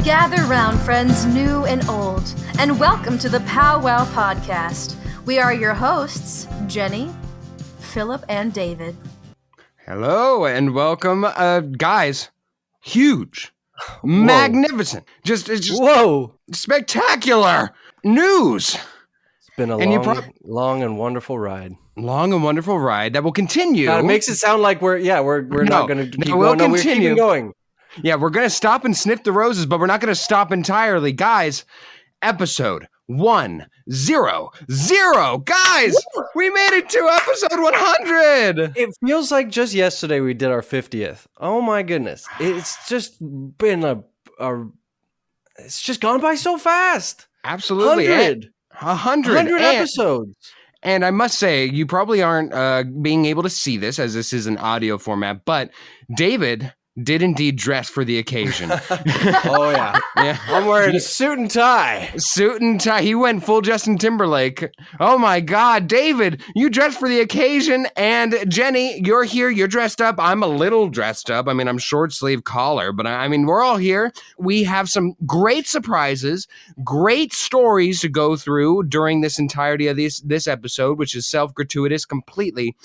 Gather round, friends new and old, and welcome to the POWWOW podcast. We are your hosts, Jenny, Philip, and David. Hello and welcome, guys. Huge, magnificent, just spectacular news. It's been a long and wonderful ride. Long and wonderful ride that will continue. God, it makes it sound like we're not going to keep going. We'll no, we're continue. keeping going. Yeah, we're going to stop and sniff the roses, but we're not going to stop entirely. Guys, episode 100. Guys, we made it to episode 100. It feels like just yesterday we did our 50th. Oh my goodness. It's just been it's just gone by so fast. Absolutely. 100 episodes. And I must say, you probably aren't being able to see this as this is an audio format, but David did indeed dress for the occasion. Oh, yeah. I'm wearing a suit and tie. Suit and tie. He went full Justin Timberlake. Oh, my God. David, you dressed for the occasion. And Jenny, you're here. You're dressed up. I'm a little dressed up. I mean, I'm short sleeve collar, but I mean, we're all here. We have some great surprises, great stories to go through during this entirety of this episode, which is self-gratuitous completely.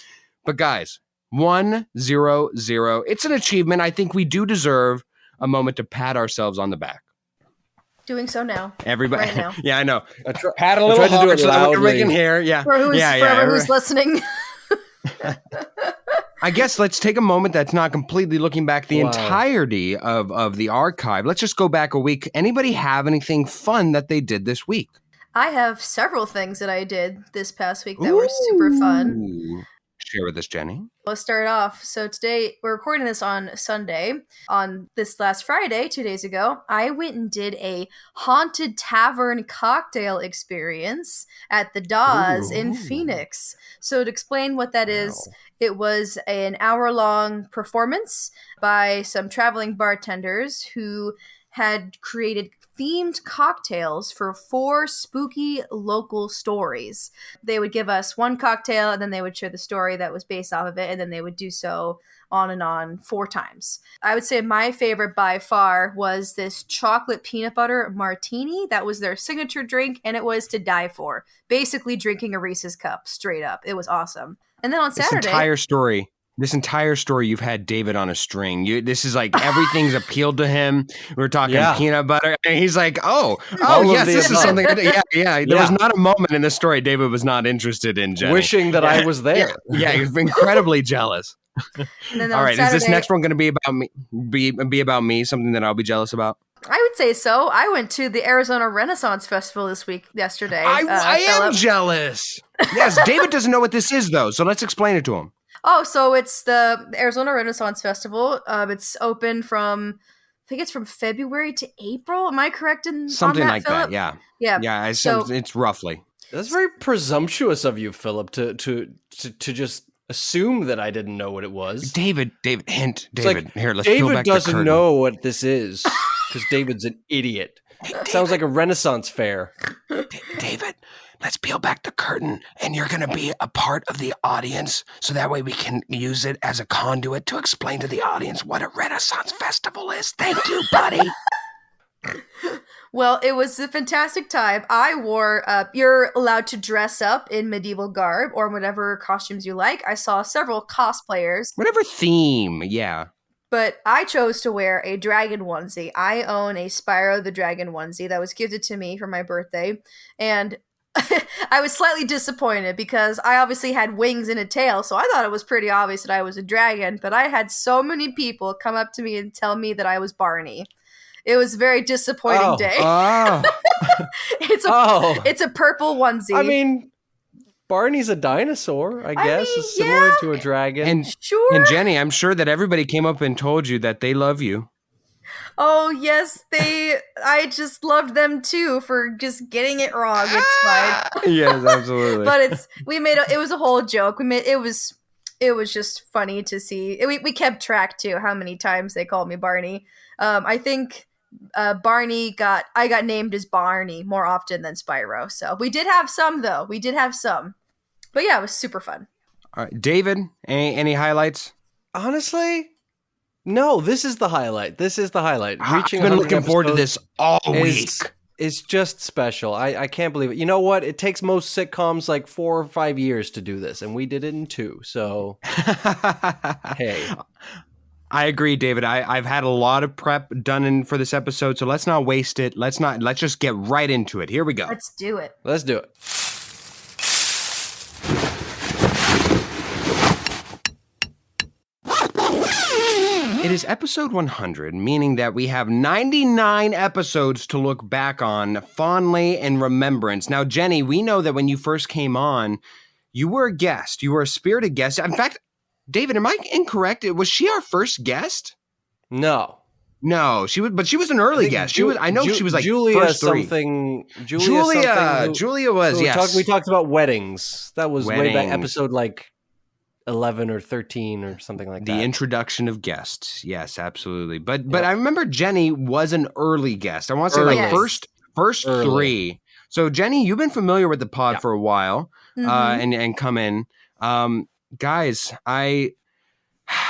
But guys, 100. It's an achievement. I think we do deserve a moment to pat ourselves on the back. Doing so now. Everybody. Right now. Yeah, I know. Pat a little hard so that everybody can hear. Yeah. For who's listening. I guess let's take a moment that's not completely looking back the entirety of the archive. Let's just go back a week. Anybody have anything fun that they did this week? I have several things that I did this past week that were super fun. Share with us, Jenny. Let's start off. So today, we're recording this on Sunday. On this last Friday, 2 days ago, I went and did a haunted tavern cocktail experience at the Dawes in Phoenix. So to explain what that is, it was an hour-long performance by some traveling bartenders who had created themed cocktails for 4 spooky local stories. They would give us one cocktail and then they would share the story that was based off of it, and then they would do so on and on 4 times. I would say my favorite by far was this chocolate peanut butter martini. That was their signature drink, and it was to die for. Basically drinking a Reese's cup straight up. It was awesome. And then on Saturday... This entire story, you've had David on a string. This is like everything's appealed to him. We're talking peanut butter. And he's like, yes, this is something. Yeah. There was not a moment in this story David was not interested in, Jenny. Wishing that I was there. Yeah, he's incredibly jealous. And then all right, Saturday, is this next one going to be about me? Be about me? Something that I'll be jealous about? I would say so. I went to the Arizona Renaissance Festival yesterday. I am jealous. Yes, David doesn't know what this is, though, so let's explain it to him. Oh, so it's the Arizona Renaissance Festival. It's open from, I think it's from February to April. Am I correct in something on that, like Phillip? that? Yeah. Yeah. It's roughly. That's very presumptuous of you, Philip, to just assume that I didn't know what it was. David, hint. David, like, here, let's David peel back the curtain. doesn't know what this is because David's an idiot. Sounds like a Renaissance fair. David, let's peel back the curtain, and you're going to be a part of the audience, so that way we can use it as a conduit to explain to the audience what a Renaissance festival is. Thank you, buddy. Well, it was a fantastic time. I wore, you're allowed to dress up in medieval garb or whatever costumes you like. I saw several cosplayers. Whatever theme, yeah. But I chose to wear a dragon onesie. I own a Spyro the Dragon onesie that was gifted to me for my birthday. And I was slightly disappointed because I obviously had wings and a tail, so I thought it was pretty obvious that I was a dragon. But I had so many people come up to me and tell me that I was Barney. It was a very disappointing day. It's a purple onesie. I mean, Barney's a dinosaur, I guess. It's similar to a dragon. And Jenny, I'm sure that everybody came up and told you that they love you. Oh, yes, I just loved them too for just getting it wrong. It's fine. Yes, absolutely. But it was a whole joke. It was just funny to see. We kept track too, how many times they called me Barney. I think I got named as Barney more often than Spyro. So we did have some, though. But yeah, it was super fun. All right, David, any highlights? Honestly, No, this is the highlight. This is the highlight. Reaching I've been 100 looking forward to episodes this all week. is just special. I can't believe it. You know what? It takes most sitcoms like 4 or 5 years to do this, and we did it in 2. So, hey. I agree, David. I've had a lot of prep done for this episode, so let's not waste it. Let's just get right into it. Here we go. Let's do it. Let's do it. It is episode 100, meaning that we have 99 episodes to look back on fondly in remembrance. Now, Jenny, we know that when you first came on, you were a guest. You were a spirited guest. In fact, David, am I incorrect? Was she our first guest? No. No, she was an early guest. She was. I know she was like Julia first 3. something. Julia was. Yes, we talked about weddings. That was way back, Weddings. episode like 11 or 13 or something like that. The introduction of guests. Yes, absolutely. But I remember Jenny was an early guest. I want to say Early. like first Early. 3. So Jenny, you've been familiar with the pod for a while, and come in, guys.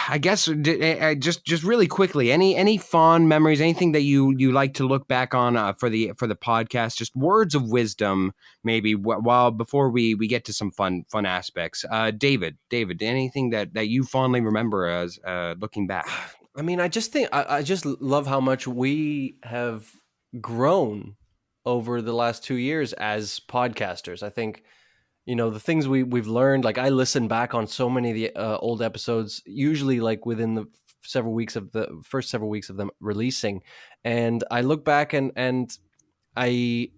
I guess just really quickly, any fond memories, anything that you like to look back on for the podcast, just words of wisdom, maybe before we get to some fun aspects. David, anything that you fondly remember as looking back? I mean, I just think I just love how much we have grown over the last 2 years as podcasters. I think, you know, the things we've learned, like I listen back on so many of the old episodes, usually like within the first several weeks of them releasing. And I look back and I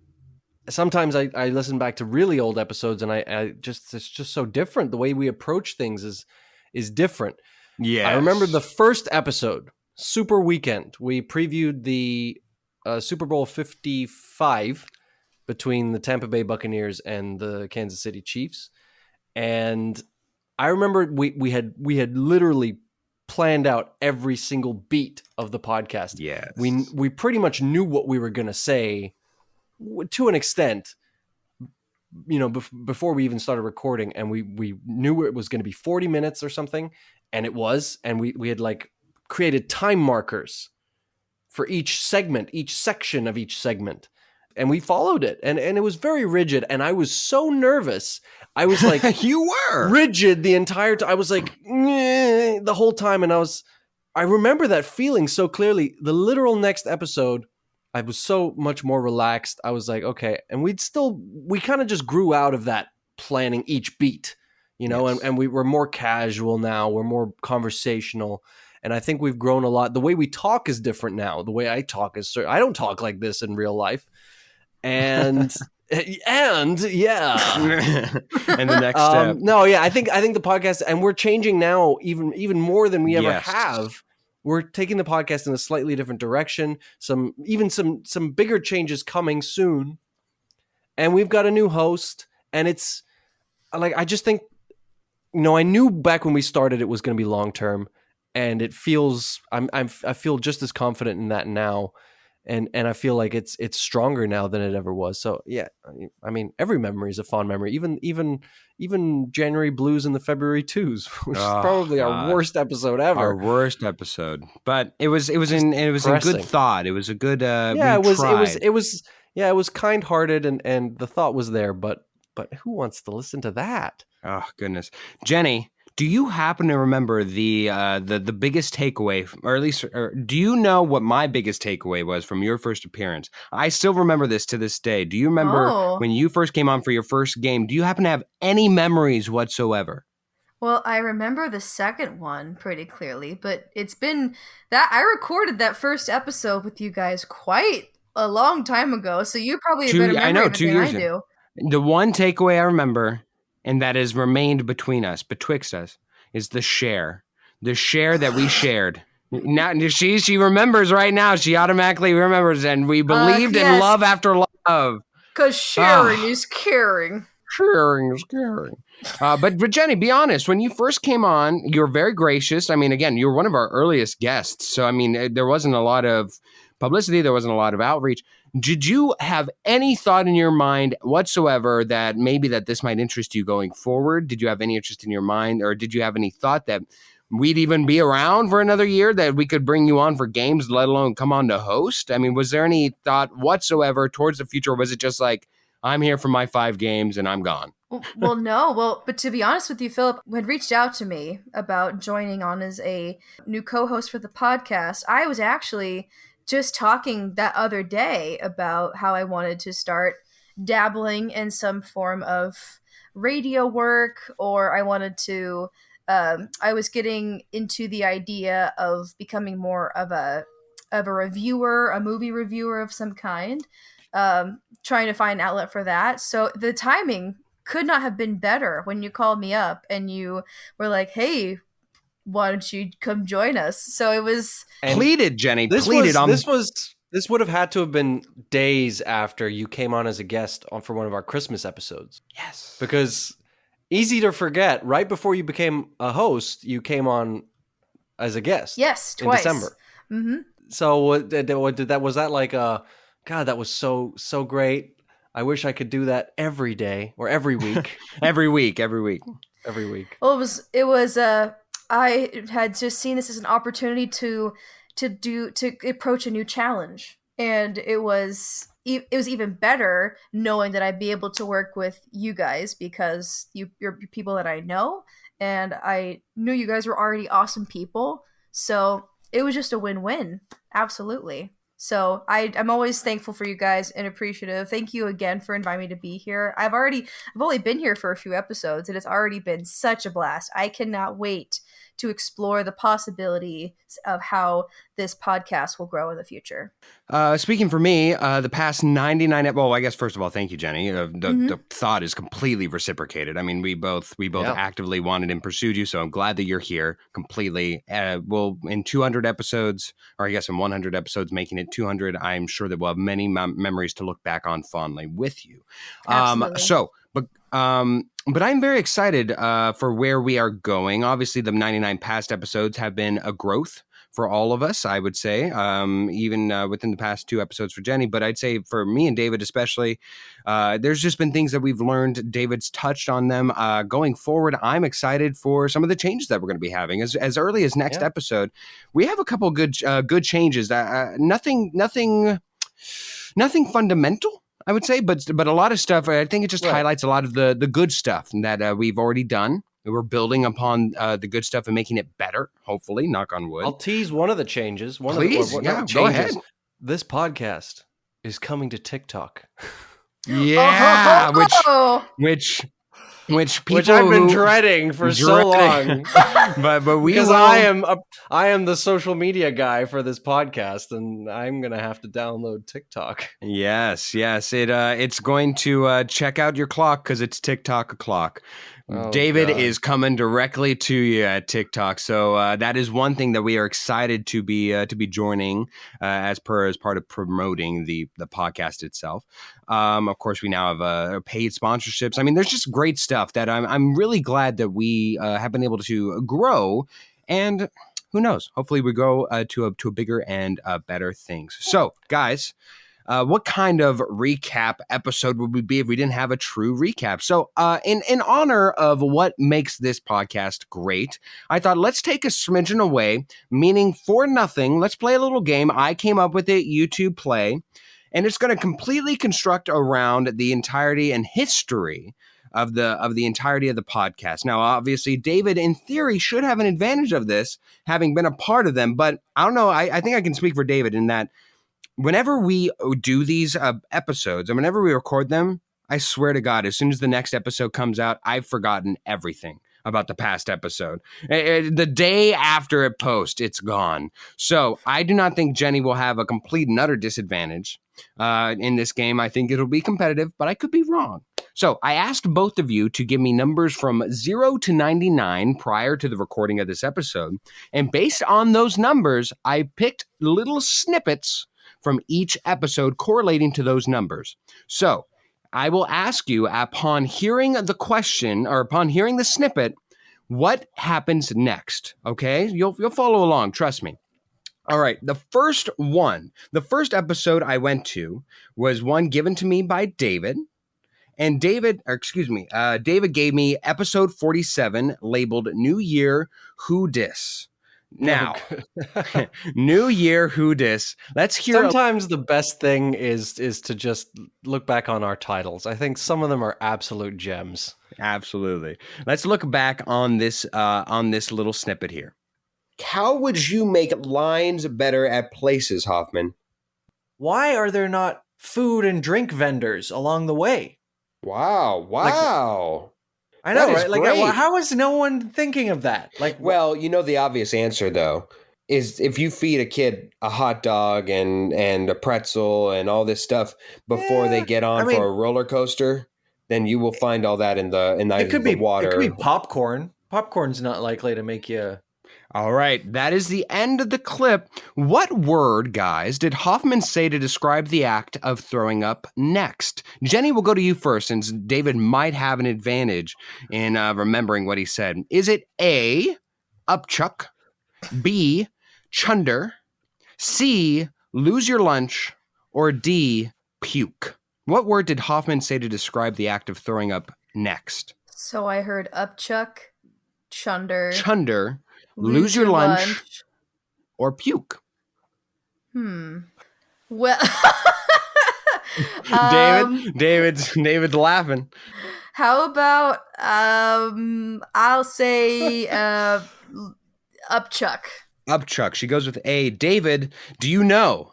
sometimes I listen back to really old episodes, and it's just so different. The way we approach things is different. Yeah. I remember the first episode, Super Weekend. We previewed the Super Bowl 55 between the Tampa Bay Buccaneers and the Kansas City Chiefs. And I remember we had literally planned out every single beat of the podcast. Yes. We pretty much knew what we were going to say to an extent, you know, before we even started recording, and we knew it was going to be 40 minutes or something, and it was, and we had like created time markers for each segment, each section of each segment. And we followed it, and it was very rigid. And I was so nervous. I was like, you were rigid the entire time. I was like, the whole time. And I remember that feeling so clearly. The literal next episode, I was so much more relaxed. I was like, okay. And we kind of just grew out of that planning each beat, you know, Yes. and we were more casual now. We're more conversational. And I think we've grown a lot. The way we talk is different now. The way I talk I don't talk like this in real life. And yeah. and the next step. No, yeah, I think the podcast, and we're changing now even more than we ever Yes. have. We're taking the podcast in a slightly different direction. Some bigger changes coming soon. And we've got a new host, and it's like, I just think, you know, I knew back when we started it was going to be long term, and it feels I feel just as confident in that now. And I feel like it's stronger now than it ever was. So yeah, I mean, every memory is a fond memory. Even January Blues and the February Twos, which is probably our worst episode ever. Our worst episode, but it was in good thought. It was a good. It was kind-hearted, and the thought was there. But who wants to listen to that? Oh goodness, Jenny. Do you happen to remember the biggest takeaway, or at least, do you know what my biggest takeaway was from your first appearance? I still remember this to this day. Do you remember when you first came on for your first game? Do you happen to have any memories whatsoever? Well, I remember the second one pretty clearly, but it's been that I recorded that first episode with you guys quite a long time ago, so you probably have better memory of it than I do. The one takeaway I remember, and that has remained betwixt us, is the share that we shared. Now she remembers right now. She automatically remembers, and we believed in love after love. Because sharing is caring. Sharing is caring. But Jenny, be honest. When you first came on, you were very gracious. I mean, again, you were one of our earliest guests, so I mean, there wasn't a lot of publicity. There wasn't a lot of outreach. Did you have any thought in your mind whatsoever that maybe that this might interest you going forward? Did you have any interest in your mind, or did you have any thought that we'd even be around for another year, that we could bring you on for games, let alone come on to host? I mean, was there any thought whatsoever towards the future? Or was it just like, I'm here for my 5 games and I'm gone? Well, no. Well, but to be honest with you, Philip had reached out to me about joining on as a new co-host for the podcast. I was actually just talking that other day about how I wanted to start dabbling in some form of radio work, or I wanted to. I was getting into the idea of becoming more of a reviewer, a movie reviewer of some kind. Trying to find an outlet for that. So the timing could not have been better when you called me up and you were like, "Hey, why don't you come join us?" So it was Pleaded, Jenny. This pleaded. this would have had to have been days after you came on as a guest for one of our Christmas episodes. Yes. Because easy to forget, right before you became a host, you came on as a guest. yes, in twice. December. Mm-hmm. So what did that? Was that like God? That was so great. I wish I could do that every day or every week. every week. Every week. Well, it was. I had just seen this as an opportunity to approach a new challenge, and it was even better knowing that I'd be able to work with you guys because you're people that I know, and I knew you guys were already awesome people. So it was just a win-win. Absolutely. So I'm always thankful for you guys and appreciative. Thank you again for inviting me to be here. I've only been here for a few episodes and it's already been such a blast. I cannot wait to explore the possibilities of how this podcast will grow in the future. Speaking for me, the past 99. Well, I guess first of all, thank you, Jenny. The thought is completely reciprocated. I mean, we both actively wanted and pursued you, so I'm glad that you're here completely. We'll in 200 episodes, or I guess in 100 episodes, making it 200. I'm sure that we'll have many memories to look back on fondly with you. Absolutely. But I'm very excited for where we are going. Obviously, the 99 past episodes have been a growth for all of us, I would say, even within the past 2 episodes for Jenny. But I'd say for me and David especially, there's just been things that we've learned. David's touched on them. Going forward, I'm excited for some of the changes that we're going to be having. As early as next episode, we have a couple good changes. Nothing fundamental, I would say, but a lot of stuff. I think it just highlights a lot of the good stuff that we've already done. We're building upon the good stuff and making it better, hopefully, knock on wood. I'll tease one of the changes. Please, go ahead. This podcast is coming to TikTok. Yeah, which I've been dreading for so long. but we because will... I am the social media guy for this podcast, and I'm gonna have to download TikTok. Yes, it's going to check out your clock because it's TikTok o'clock. Oh, David God. is coming directly to you at TikTok, so that is one thing that we are excited to be joining as part of promoting the podcast itself. Of course, we now have paid sponsorships. I mean, there's just great stuff that I'm really glad that we have been able to grow, and who knows? Hopefully, we go to a bigger and better things. So, guys. What kind of recap episode would we be if we didn't have a true recap? So in honor of what makes this podcast great, I thought let's take a smidgen away, meaning for nothing. Let's play a little game. I came up with it, you two play, and it's going to completely construct around the entirety and history of the entirety of the podcast. Now, obviously, David, in theory, should have an advantage of this, having been a part of them, but I don't know. I think I can speak for David in that whenever we do these episodes and whenever we record them, I swear to God, as soon as the next episode comes out, I've forgotten everything about the past episode. The day after it posts, it's gone. So I do not think Jenny will have a complete and utter disadvantage in this game. I think it'll be competitive, but I could be wrong. So I asked both of you to give me numbers from 0 to 99 prior to the recording of this episode. And based on those numbers, I picked little snippets from each episode correlating to those numbers. So I will ask you upon hearing the question or upon hearing the snippet, what happens next? Okay, you'll follow along. Trust me. All right. The first episode I went to was one given to me by David. And David gave me episode 47 labeled New Year Who Dis. Now, good. New Year Who Dis. Let's hear. Sometimes the best thing is to just look back on our titles. I think some of them are absolute gems. Absolutely. Let's look back on this little snippet here. How would you make lines better at places, Hoffman? Why are there not food and drink vendors along the way? Wow. I know, That is right? Like, great. how is no one thinking of that? Like, Well, the obvious answer though is if you feed a kid a hot dog and a pretzel and all this stuff before they get on for a roller coaster, then you will find all that in it could be water. It could be popcorn. Popcorn's not likely to make you. All right, that is the end of the clip. What word, guys, did Hoffman say to describe the act of throwing up next? Jenny, we'll go to you first, since David might have an advantage in remembering what he said. Is it A, upchuck, B, chunder, C, lose your lunch, or D, puke? What word did Hoffman say to describe the act of throwing up next? So I heard upchuck, chunder, lose your lunch, or puke. Well, David's laughing. How about I'll say upchuck. Upchuck. She goes with A. David, do you know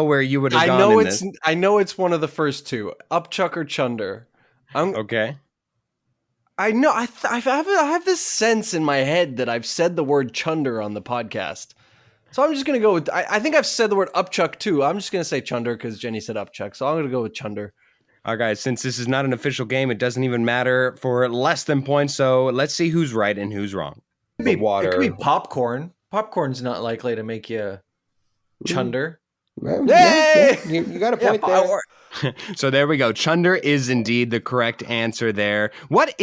where you would have gone in this? I know it's one of the first two, upchuck or chunder. Okay. I know. I have this sense in my head that I've said the word chunder on the podcast. So I'm just going to go with, I think I've said the word upchuck too. I'm just going to say chunder because Jenny said upchuck. So I'm going to go with chunder. All right, guys, since this is not an official game, it doesn't even matter for less than points. So let's see who's right and who's wrong. It could be popcorn. Popcorn's not likely to make you chunder. Well, yeah, you got a point there. So there we go. Chunder is indeed the correct answer there. What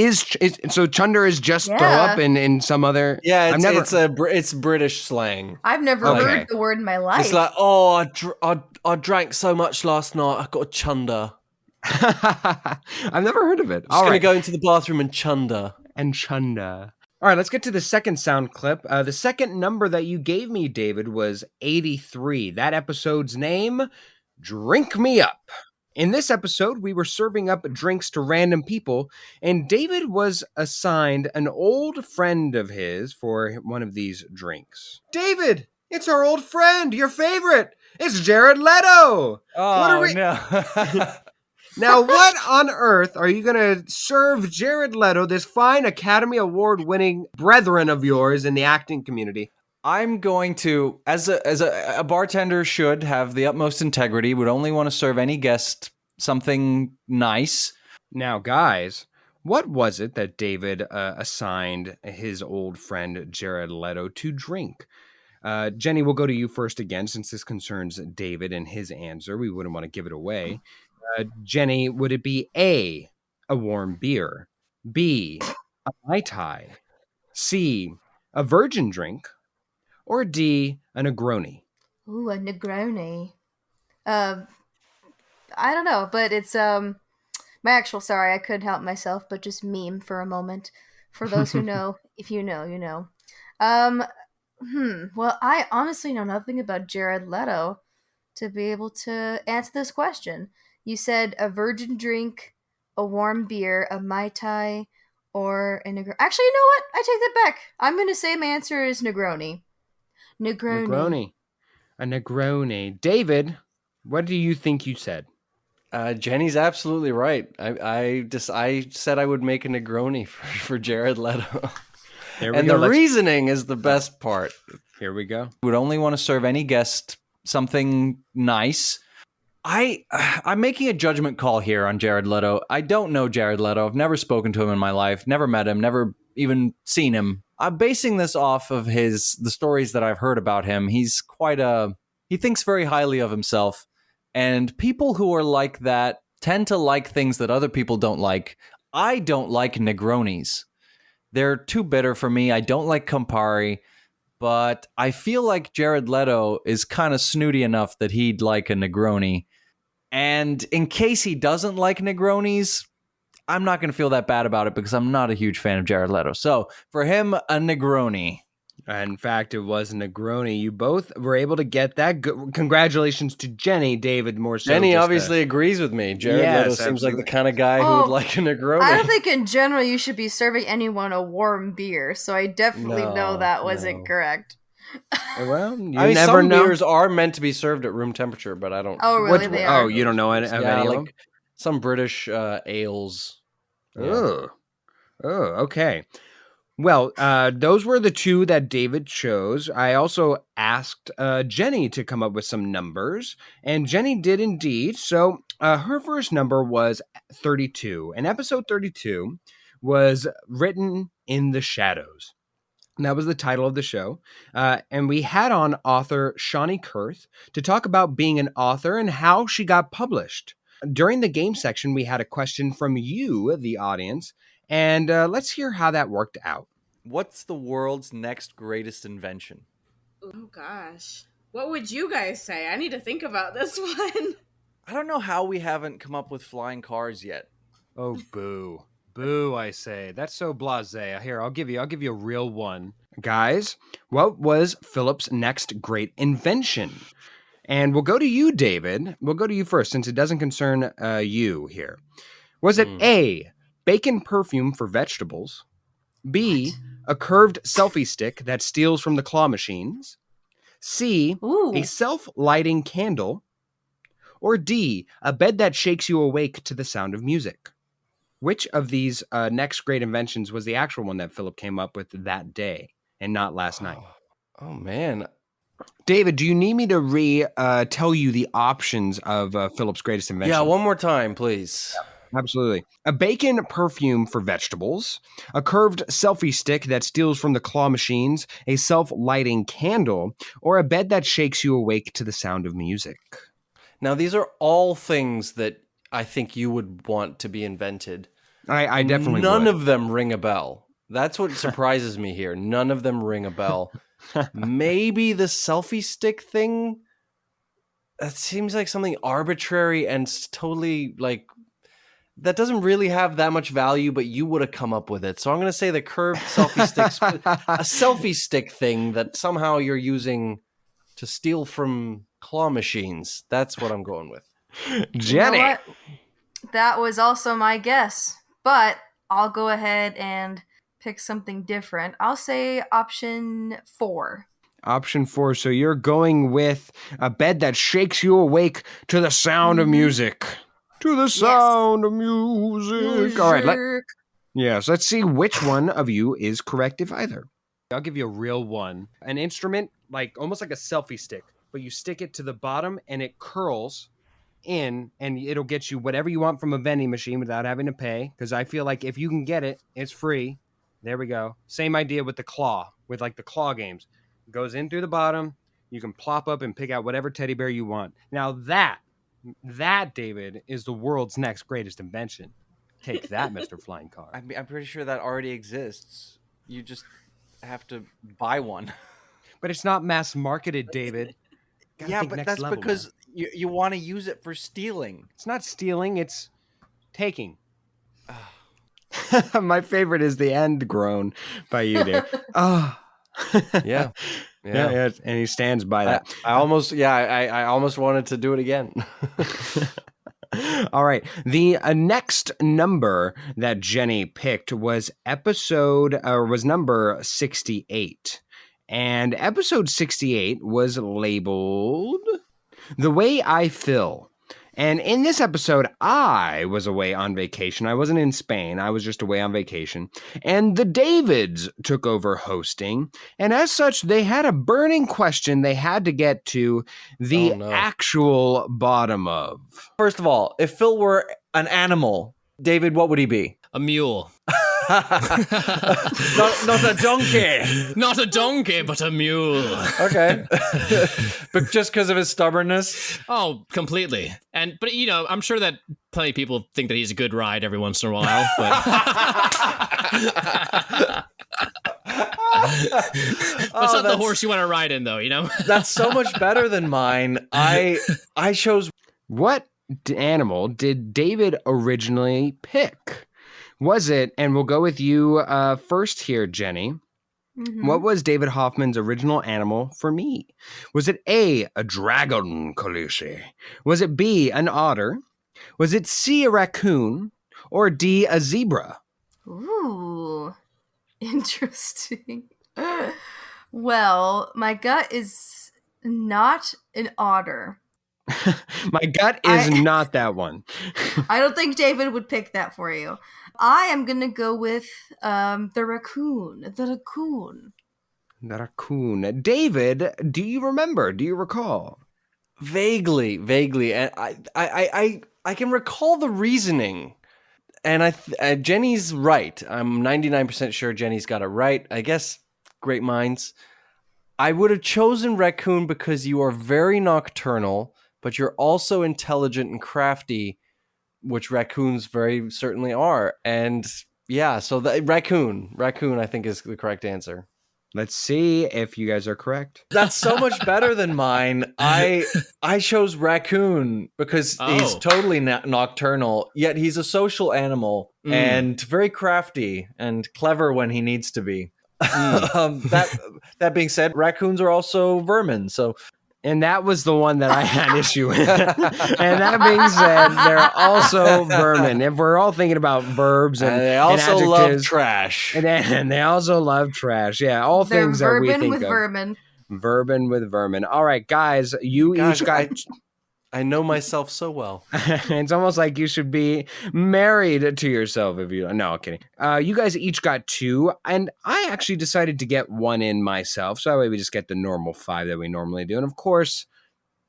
so chunder is just throw up in some other. Yeah, it's British slang. I've never heard the word in my life. It's like, I drank so much last night, I got a chunder. I've never heard of it. Just gonna go into the bathroom and chunder. All right, let's get to the second sound clip. The second number that you gave me, David, was 83. That episode's name, Drink Me Up. In this episode, we were serving up drinks to random people, and David was assigned an old friend of his for one of these drinks. David, it's our old friend, your favorite. It's Jared Leto. Oh, no. Now, what on earth are you going to serve Jared Leto, this fine Academy Award-winning brethren of yours in the acting community? I'm going to, as a bartender should have the utmost integrity, would only want to serve any guest something nice. Now, guys, what was it that David assigned his old friend Jared Leto to drink? Jenny, we'll go to you first again, since this concerns David and his answer. We wouldn't want to give it away. Jenny, would it be A, a warm beer, B, a Mai Tai, C, a virgin drink, or D, a Negroni? Ooh, a Negroni. I don't know, but it's my actual, sorry, I couldn't help myself, but just meme for a moment. For those who know, if you know, you know. Well, I honestly know nothing about Jared Leto to be able to answer this question. You said a virgin drink, a warm beer, a Mai Tai, or a Negroni. Actually, you know what? I take that back. I'm going to say my answer is Negroni. Negroni. A Negroni. David, what do you think you said? Jenny's absolutely right. I said I would make a Negroni for Jared Leto. And the reasoning is the best part. Here we go. Would only want to serve any guest something nice. I'm making a judgment call here on Jared Leto. I don't know Jared Leto. I've never spoken to him in my life, never met him, never even seen him. I'm basing this off of the stories that I've heard about him. He's he thinks very highly of himself. And people who are like that tend to like things that other people don't like. I don't like Negronis. They're too bitter for me. I don't like Campari. But I feel like Jared Leto is kind of snooty enough that he'd like a Negroni. And in case he doesn't like Negronis, I'm not going to feel that bad about it because I'm not a huge fan of Jared Leto. So for him, a Negroni. In fact, it was a Negroni. You both were able to get that. Congratulations to Jenny, David, more so. Jenny obviously agrees with me. Jared Leto seems like the kind of guy who would like a Negroni. I don't think in general you should be serving anyone a warm beer, so I definitely know that wasn't correct. Well, you I mean, never some know. beers are meant to be served at room temperature, but I don't. Oh, really? They are? Oh, you don't know any of them? Some British ales. Yeah. Oh, okay. Well, those were the two that David chose. I also asked Jenny to come up with some numbers, and Jenny did indeed. So her first number was 32, and episode 32 was Written in the Shadows. And that was the title of the show. And we had on author Shawnee Kurth to talk about being an author and how she got published. During the game section, we had a question from you, the audience, and let's hear how that worked out. What's the world's next greatest invention? Oh, gosh. What would you guys say? I need to think about this one. I don't know how we haven't come up with flying cars yet. Oh, boo. Boo, I say. That's so blasé. Here, I'll give you a real one. Guys, what was Philip's next great invention? And we'll go to you, David. We'll go to you first, since it doesn't concern you here. Was it A, bacon perfume for vegetables? B, a curved selfie stick that steals from the claw machines? C, a self-lighting candle? Or D, a bed that shakes you awake to the sound of music? Which of these next great inventions was the actual one that Philip came up with that day and not last night? Oh, man. David, do you need me to tell you the options of Philip's greatest invention? Yeah, one more time, please. Absolutely. A bacon perfume for vegetables, a curved selfie stick that steals from the claw machines, a self-lighting candle, or a bed that shakes you awake to the sound of music. Now, these are all things that I think you would want to be invented. I definitely None would. of them ring a bell. That's what surprises me here. None of them ring a bell. Maybe the selfie stick thing? That seems like something arbitrary and totally like... That doesn't really have that much value, but you would have come up with it. So I'm going to say the curved selfie stick, a selfie stick thing that somehow you're using to steal from claw machines. That's what I'm going with. Jenny. You know what? That was also my guess, but I'll go ahead and pick something different. I'll say option 4. Option 4. So you're going with a bed that shakes you awake to the sound of music. To the sound of music. All right. Yes, let's see which one of you is correct, if either. I'll give you a real one. An instrument, like almost like a selfie stick, but you stick it to the bottom and it curls in, and it'll get you whatever you want from a vending machine without having to pay. Because I feel like if you can get it, it's free. There we go. Same idea with the claw, with like the claw games. It goes in through the bottom. You can plop up and pick out whatever teddy bear you want. Now that, David, is the world's next greatest invention. Take that, Mr. Flying Car. I'm pretty sure that already exists. You just have to buy one. But it's not mass marketed, David. Yeah, but that's level, because you want to use it for stealing. It's not stealing, it's taking. My favorite is the end groan by you, Dave. Oh. Yeah. Yeah, and he stands by that. I almost wanted to do it again. All right. The next number that Jenny picked was number 68. And episode 68 was labeled The Way I Feel. And in this episode, I was away on vacation. I wasn't in Spain. I was just away on vacation. And the Davids took over hosting. And as such, they had a burning question they had to get to the actual bottom of. First of all, if Phil were an animal, David, what would he be? A mule. not a donkey. Not a donkey, but a mule. Okay. But just because of his stubbornness? Oh, completely. But you know, I'm sure that plenty of people think that he's a good ride every once in a while, but it's not the horse you want to ride in, though, you know? That's so much better than mine. I chose... What animal did David originally pick? Was it, and we'll go with you first here, Jenny. Mhm. What was David Hoffman's original animal for me? Was it A, a dragon, Khaleesi? Was it B, an otter? Was it C, a raccoon? Or D, a zebra? Ooh, interesting. Well, my gut is not an otter. My gut is not that one. I don't think David would pick that for you. I am gonna go with the raccoon. The raccoon. The raccoon. David, do you remember? Do you recall? Vaguely, and I can recall the reasoning. And Jenny's right. I'm 99% sure Jenny's got it right. I guess great minds. I would have chosen raccoon because you are very nocturnal, but you're also intelligent and crafty, which raccoons very certainly are. And yeah, so the raccoon, I think is the correct answer. Let's see if you guys are correct. That's so much better than mine. I chose raccoon because he's totally nocturnal, yet he's a social animal and very crafty and clever when he needs to be. That being said, raccoons are also vermin, so. And that was the one that I had issue with. And that being said, they're also vermin. If we're all thinking about verbs and they also and love trash. And they also love trash. Yeah, all They're things that we think with of. vermin. Vermin with vermin. All right, guys, each got... I know myself so well. It's almost like you should be married to yourself if you... No, kidding. You guys each got 2, and I actually decided to get 1 in myself, so that way we just get the normal 5 that we normally do. And of course,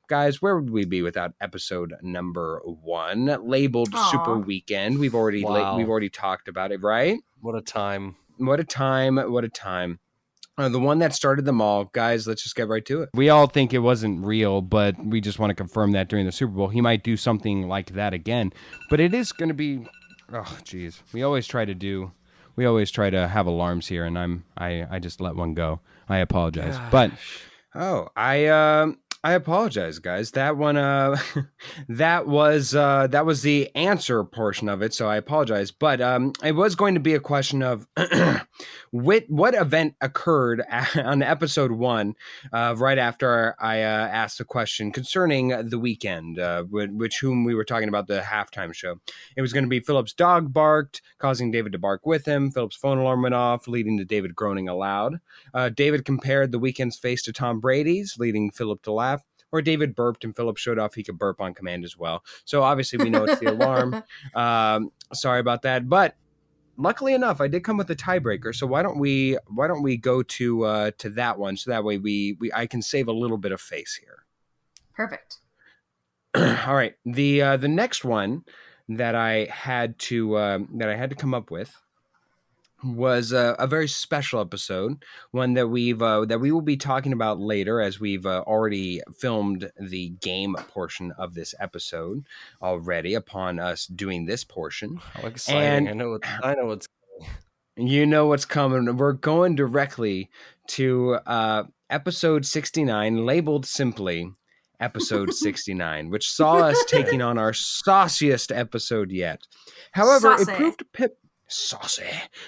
guys, where would we be without episode number 1, labeled Super Weekend? We've already talked about it, right? What a time. What a time. What a time. The one that started them all. Guys, let's just get right to it. We all think it wasn't real, but we just want to confirm that during the Super Bowl. He might do something like that again. But it is going to be... Oh, geez. We always try to have alarms here, and I just let one go. I apologize. Gosh. But... I apologize, guys. That one, that was the answer portion of it. So I apologize. But it was going to be a question of what event occurred on episode 1, right after I asked the question concerning the weekend, whom we were talking about the halftime show. It was going to be Philip's dog barked, causing David to bark with him. Philip's phone alarm went off, leading to David groaning aloud. David compared the weekend's face to Tom Brady's, leading Philip to laugh. Or David burped and Philip showed off he could burp on command as well. So obviously we know it's the alarm. Sorry about that. But luckily enough, I did come with a tiebreaker. So why don't we go to that one, so that way I can save a little bit of face here. Perfect. All right. The next one that I had to come up with was a very special episode, one that we will be talking about later, as we've already filmed the game portion of this episode already upon us doing this portion. How exciting. And I know what's coming. You know what's coming. We're going directly to episode 69, labeled simply episode 69, which saw us taking on our sauciest episode yet. However, it proved saucy.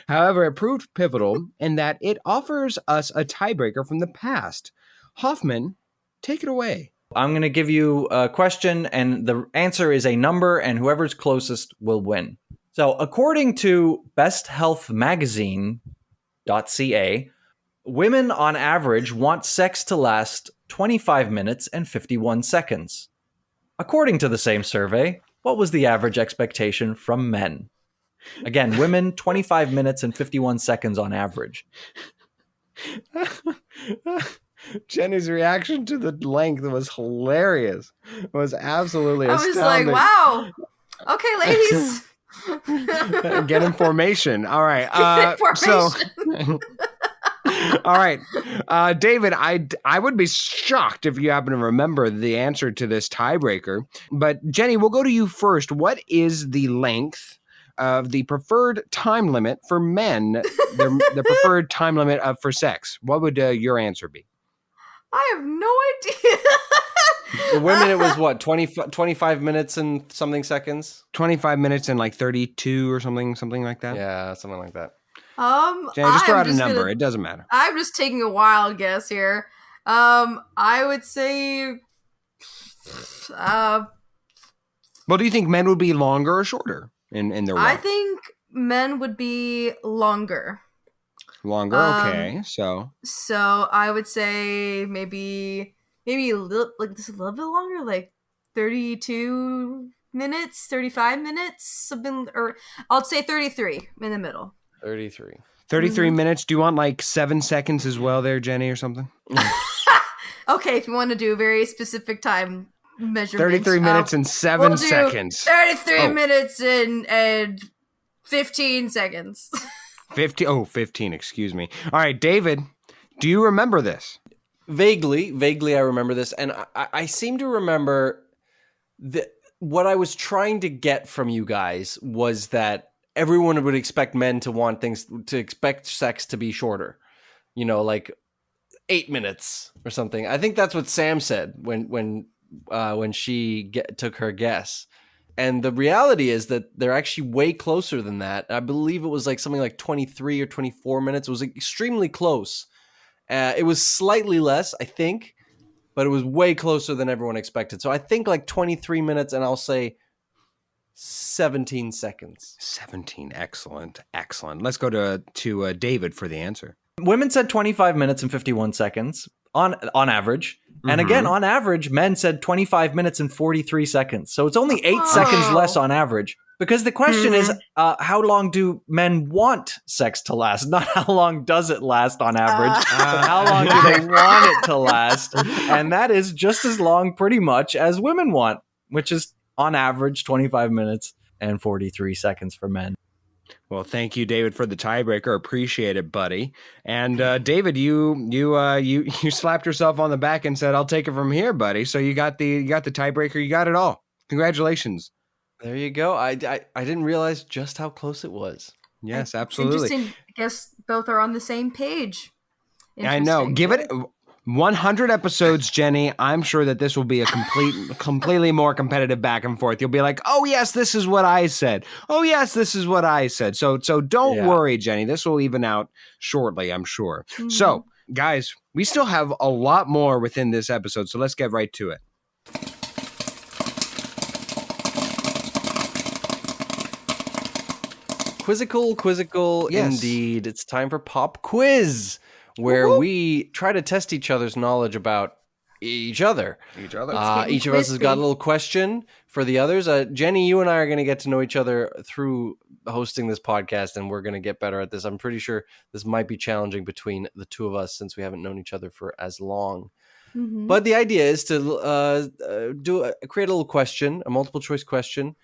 However, it proved pivotal in that it offers us a tiebreaker from the past. Hoffman, take it away. I'm going to give you a question, and the answer is a number, and whoever's closest will win. So, according to besthealthmagazine.ca, women on average want sex to last 25 minutes and 51 seconds. According to the same survey, what was the average expectation from men? Again, women, 25 minutes and 51 seconds on average. Jenny's reaction to the length was hilarious. It was absolutely astounding. I was like, wow. Okay, ladies. Get information. All right. So... All right. David, I would be shocked if you happen to remember the answer to this tiebreaker. But Jenny, we'll go to you first. What is the length of the preferred time limit for men, the preferred time limit for sex? What would your answer be? I have no idea. The women, it was what, 25 minutes and something seconds? 25 minutes and like 32 or something like that. Yeah, something like that. Jenny, just throw I'm out a just number. gonna. It doesn't matter. I'm just taking a wild guess here. I would say. Well, do you think men would be longer or shorter in their I walk? think men would be longer. Longer, okay. So I would say maybe a little, like just a little bit longer, like 32 minutes, 35 minutes, something, or I'll say 33 in the middle. 33. 33 minutes. Do you want like 7 seconds as well there, Jenny, or something? Okay, if you want to do a very specific time measurement. 33 minutes and 7 we'll do seconds. 33 Oh. minutes and 15 seconds. 15, excuse me. All right, David, do you remember this? Vaguely, I remember this, and I seem to remember that what I was trying to get from you guys was that everyone would expect men to expect sex to be shorter, like 8 minutes or something. I think that's what Sam said when she took her guess. And the reality is that they're actually way closer than that. I believe it was like something like 23 or 24 minutes. It was extremely close. It was slightly less, I think, but it was way closer than everyone expected. So I think like 23 minutes, and I'll say 17 seconds. 17. Excellent. Let's go to David for the answer. Women said 25 minutes and 51 seconds on average. And again, on average, men said 25 minutes and 43 seconds. So it's only 8 seconds less on average. Because the question is, how long do men want sex to last? Not how long does it last on average, but how long do they want it to last? And that is just as long pretty much as women want, which is on average 25 minutes and 43 seconds for men. Well, thank you, David, for the tiebreaker. Appreciate it, buddy. And David, you slapped yourself on the back and said, "I'll take it from here, buddy." So you got the tiebreaker. You got it all. Congratulations. There you go. I didn't realize just how close it was. Yes, It's absolutely. interesting. I guess both are on the same page. I know. Give it 100 episodes, Jenny. I'm sure that this will be a completely more competitive back and forth. You'll be like, "Oh yes, this is what I said. Oh yes, this is what I said." So don't worry, Jenny. This will even out shortly, I'm sure. Mm-hmm. So, guys, we still have a lot more within this episode, so let's get right to it. Quizzical, Yes. indeed. It's time for Pop Quiz, where we try to test each other's knowledge about each other. Each other. Each of us has got a little question for the others. Jenny, you and I are going to get to know each other through hosting this podcast, and we're going to get better at this. I'm pretty sure this might be challenging between the two of us since we haven't known each other for as long. Mm-hmm. But the idea is to create a little question, a multiple choice question,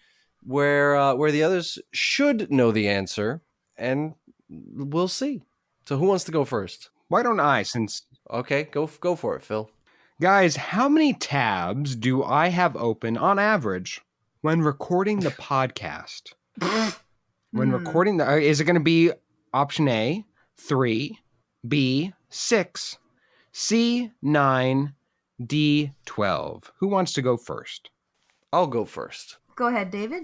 where the others should know the answer, and we'll see. So who wants to go first? Why don't I, since... Okay, go for it, Phil. Guys, how many tabs do I have open on average when recording the podcast? When recording is it going to be option A, 3, B, 6, C, 9, D, 12? Who wants to go first? I'll go first. Go ahead, David.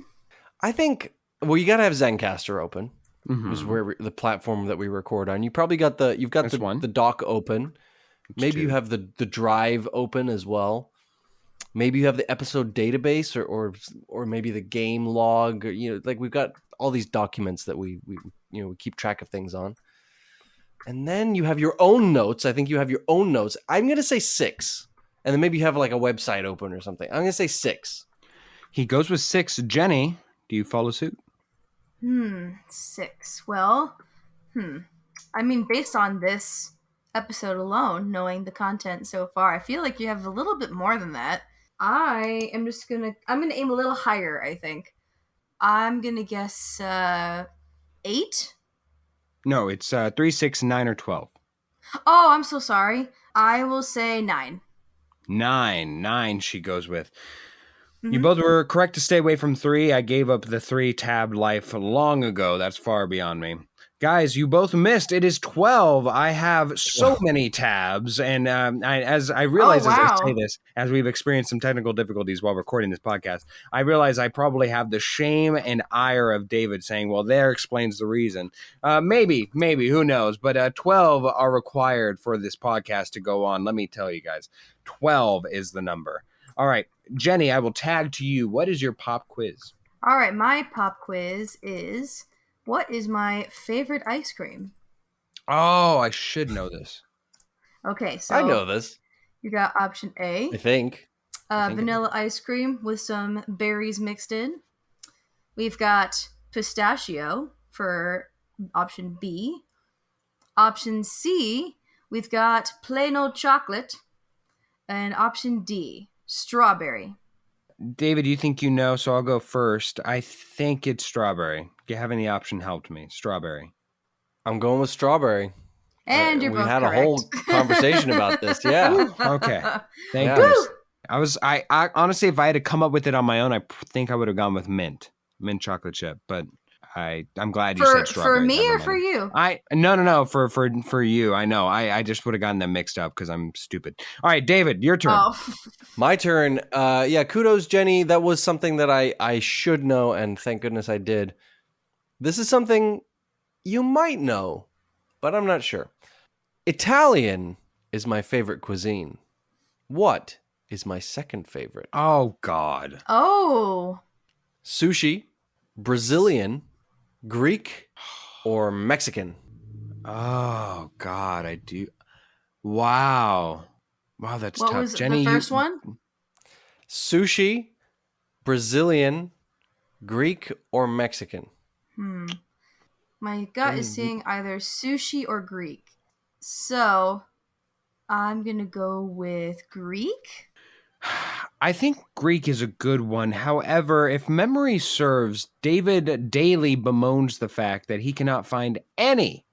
I think, well, you got to have Zencastr open, which is where the platform that we record on. You probably got the dock open. Maybe you have the drive open as well. Maybe you have the episode database or maybe the game log. Or, like we've got all these documents that we keep track of things on. And then you have your own notes. I think you have your own notes. I'm going to say 6. And then maybe you have like a website open or something. I'm going to say 6. He goes with 6. Jenny, do you follow suit? 6. Well, I mean, based on this episode alone, knowing the content so far, I feel like you have a little bit more than that. I'm gonna aim a little higher, I think. I'm gonna guess 8? No, it's 3, 6, 9, or 12. Oh, I'm so sorry. I will say 9. 9 she goes with. You both were correct to stay away from 3. I gave up the 3 tab life long ago. That's far beyond me. Guys, you both missed. It is 12. I have so many tabs. And as I realize as I say this, as we've experienced some technical difficulties while recording this podcast, I realize I probably have the shame and ire of David saying, well, there explains the reason. Maybe, who knows? But 12 are required for this podcast to go on. Let me tell you guys, 12 is the number. All right, Jenny, I will tag to you. What is your pop quiz? All right, my pop quiz is... what is my favorite ice cream? Oh, I should know this. Okay, so I know this. You got option A. I think. Vanilla ice cream with some berries mixed in. We've got pistachio for option B. Option C, we've got plain old chocolate. And option D, strawberry. David, you think you know, so I'll go first. I think it's strawberry. Having the option helped me. Strawberry. I'm going with strawberry. And you're both correct. We had a whole conversation about this. Yeah. Okay. Thank you. I honestly, if I had to come up with it on my own, I think I would have gone with mint chocolate chip. But I'm glad you said strawberry. For me or for you? No. For you. I know. I just would have gotten them mixed up because I'm stupid. All right, David, your turn. Oh. My turn. Kudos, Jenny. That was something that I should know, and thank goodness I did. This is something you might know, but I'm not sure. Italian is my favorite cuisine. What is my second favorite? Oh, God. Oh. Sushi, Brazilian, Greek, or Mexican? Oh, God, I do. Wow, that's what tough. Was Jenny, the first one? Sushi, Brazilian, Greek, or Mexican? My gut is saying either sushi or Greek. So, I'm going to go with Greek. I think Greek is a good one. However, if memory serves, David daily bemoans the fact that he cannot find any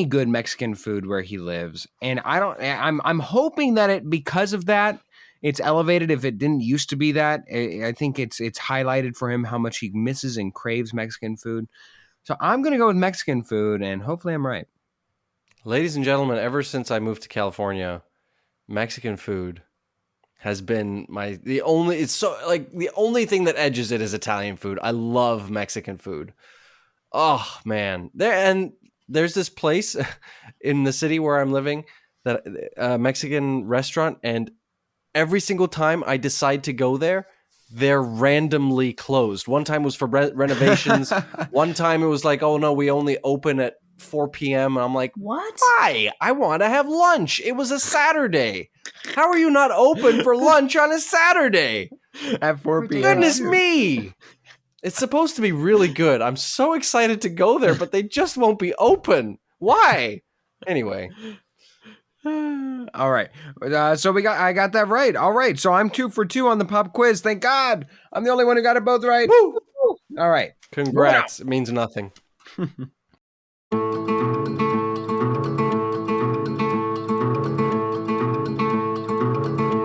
good Mexican food where he lives. And I'm hoping that because of that, it's elevated. If it didn't used to be that, I think it's highlighted for him how much he misses and craves Mexican food. So I'm going to go with Mexican food, and hopefully I'm right. Ladies and gentlemen, ever since I moved to California, Mexican food has been the only thing that edges it is Italian food. I love Mexican food. Oh man. There's this place in the city where I'm living, that a Mexican restaurant, and every single time I decide to go there, they're randomly closed. One time was for renovations. One time it was like, oh no, we only open at 4 p.m. And I'm like, what? Why? I want to have lunch. It was a Saturday. How are you not open for lunch on a Saturday? At 4 p.m. Goodness me. It's supposed to be really good. I'm so excited to go there, but they just won't be open. Why? Anyway. All right. So I got that right. All right. So I'm 2 for 2 on the pop quiz. Thank God. I'm the only one who got it both right. Woo! All right. Congrats. Wow. It means nothing.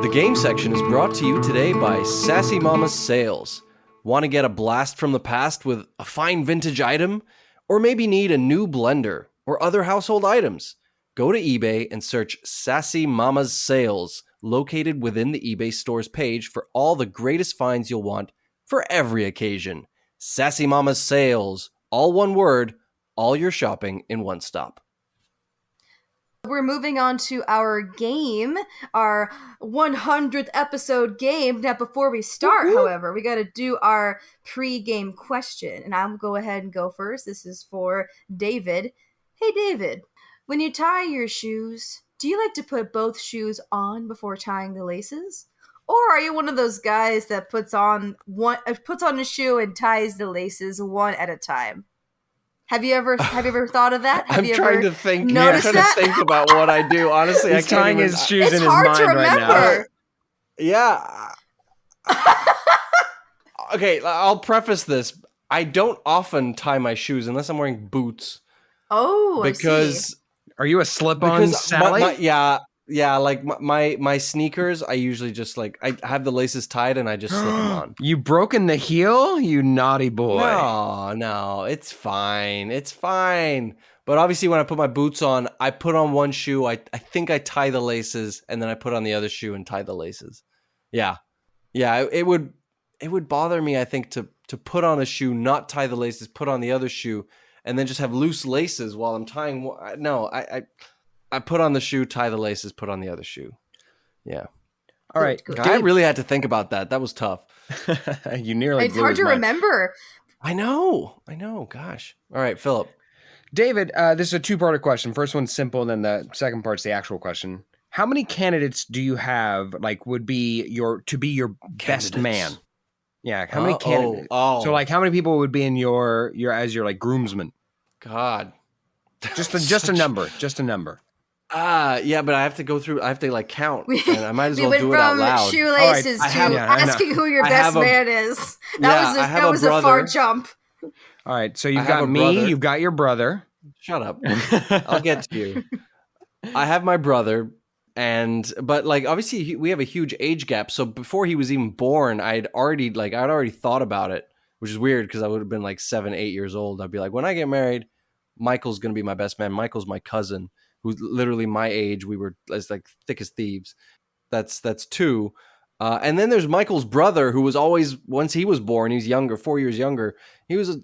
The game section is brought to you today by Sassy Mama's Sales. Want to get a blast from the past with a fine vintage item? Or maybe need a new blender or other household items? Go to eBay and search Sassy Mama's Sales, located within the eBay Stores page for all the greatest finds you'll want for every occasion. Sassy Mama's Sales, all one word, all your shopping in one stop. We're moving on to our game, our 100th episode game. Now, before we start, however, we got to do our pre-game question. And I'll go ahead and go first. This is for David. Hey, David. When you tie your shoes, do you like to put both shoes on before tying the laces? Or are you one of those guys that puts on a shoe and ties the laces one at a time? Have you ever thought of that? I'm trying to think about what I do. Honestly, He's tying his shoes in his mind right now. It's hard to remember. Yeah. Okay, I'll preface this. I don't often tie my shoes unless I'm wearing boots. Oh, because I see. Are you a slip-on Sally? Yeah, Yeah, like my sneakers, I usually just like I have the laces tied and I just slip them on. You broken the heel, you naughty boy. No, it's fine. It's fine. But obviously when I put my boots on, I put on one shoe, I think I tie the laces, and then I put on the other shoe and tie the laces. Yeah. Yeah, it would bother me, I think, to put on a shoe, not tie the laces, put on the other shoe, and then just have loose laces while I'm tying. No, I put on the shoe, tie the laces, put on the other shoe. Yeah. All right. Good. I really had to think about that. That was tough. You nearly It's blew hard his to mind. remember. I know. Gosh. All right, Philip. David, this is a two-parter question. First one's simple, then the second part's the actual question. How many candidates do you have, like, would be your best man? Yeah, how many candidates? Oh. So, like, how many people would be in your as your like groomsman? God. Just a number. Just a number. Yeah, but I have to go through. I have to like count, and I might as We well went do it out from loud. shoelaces All right, to I know. asking who your I best have a- man is. Yeah, I have That a was a far brother. jump. All right, so I you've have got a me, brother. you've got your brother. Shut up. I'll get to you. I have my brother, but like obviously we have a huge age gap. So before he was even born, I'd already thought about it, which is weird because I would have been like 7, 8 years old. I'd be like, when I get married, Michael's gonna be my best man. Michael's my cousin, who's literally my age. We were as like thick as thieves. That's two. And then there's Michael's brother, who was always, once he was born, he was younger, 4 years younger. He was,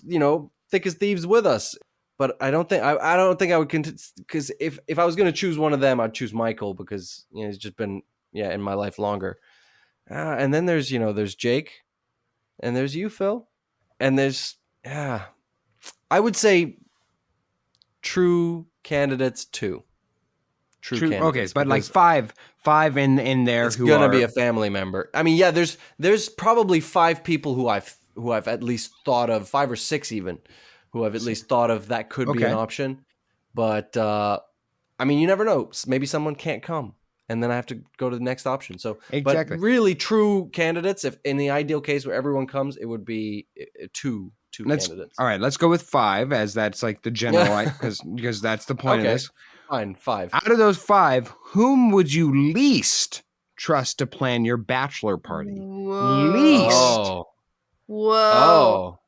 thick as thieves with us. But I don't think I would because if I was going to choose one of them, I'd choose Michael because he's just been in my life longer. And then there's Jake, and there's you, Phil, and there's I would say true candidates 2. True candidates. Okay, but like five in there It's who gonna are be a family member. I mean, yeah, there's probably 5 people who I've at least thought of, 5 or 6 even, who I've at least thought of that could be an option. But I mean, you never know. Maybe someone can't come, and then I have to go to the next option. So, Exactly. But really, true candidates. If in the ideal case where everyone comes, it would be two candidates. All right, let's go with 5 as that's like the general because that's the point of this. Fine, 5. Out of those 5, whom would you least trust to plan your bachelor party? Whoa. Least. Whoa. Oh,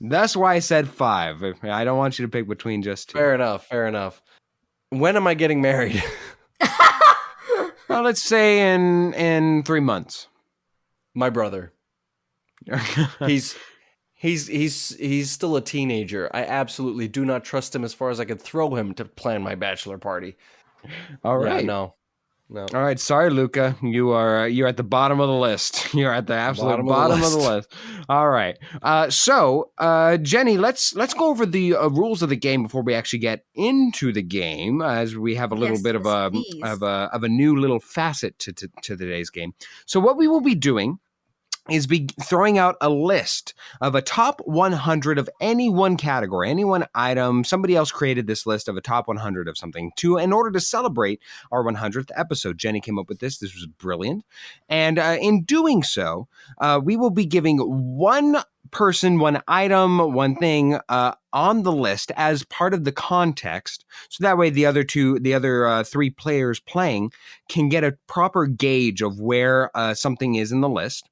That's why I said 5. I don't want you to pick between just 2. fair enough. When am I getting married? Well, let's say in 3 months. My brother. He's still a teenager. I absolutely do not trust him as far as I could throw him to plan my bachelor party. All right. Yeah, no. All right. Sorry, Luca. You're at the bottom of the list. You're at the absolute bottom of the list. All right. So, Jenny, let's go over the rules of the game before we actually get into the game, as we have a little bit of a new little facet to today's game. So, what we will be doing is be throwing out a list of a top 100 of any one category, any one item. Somebody else created this list of a top 100 of something in order to celebrate our 100th episode. Jenny came up with this. This was brilliant. And in doing so, we will be giving one person, one item, one thing on the list as part of the context. So that way the other 3 players playing can get a proper gauge of where something is in the list.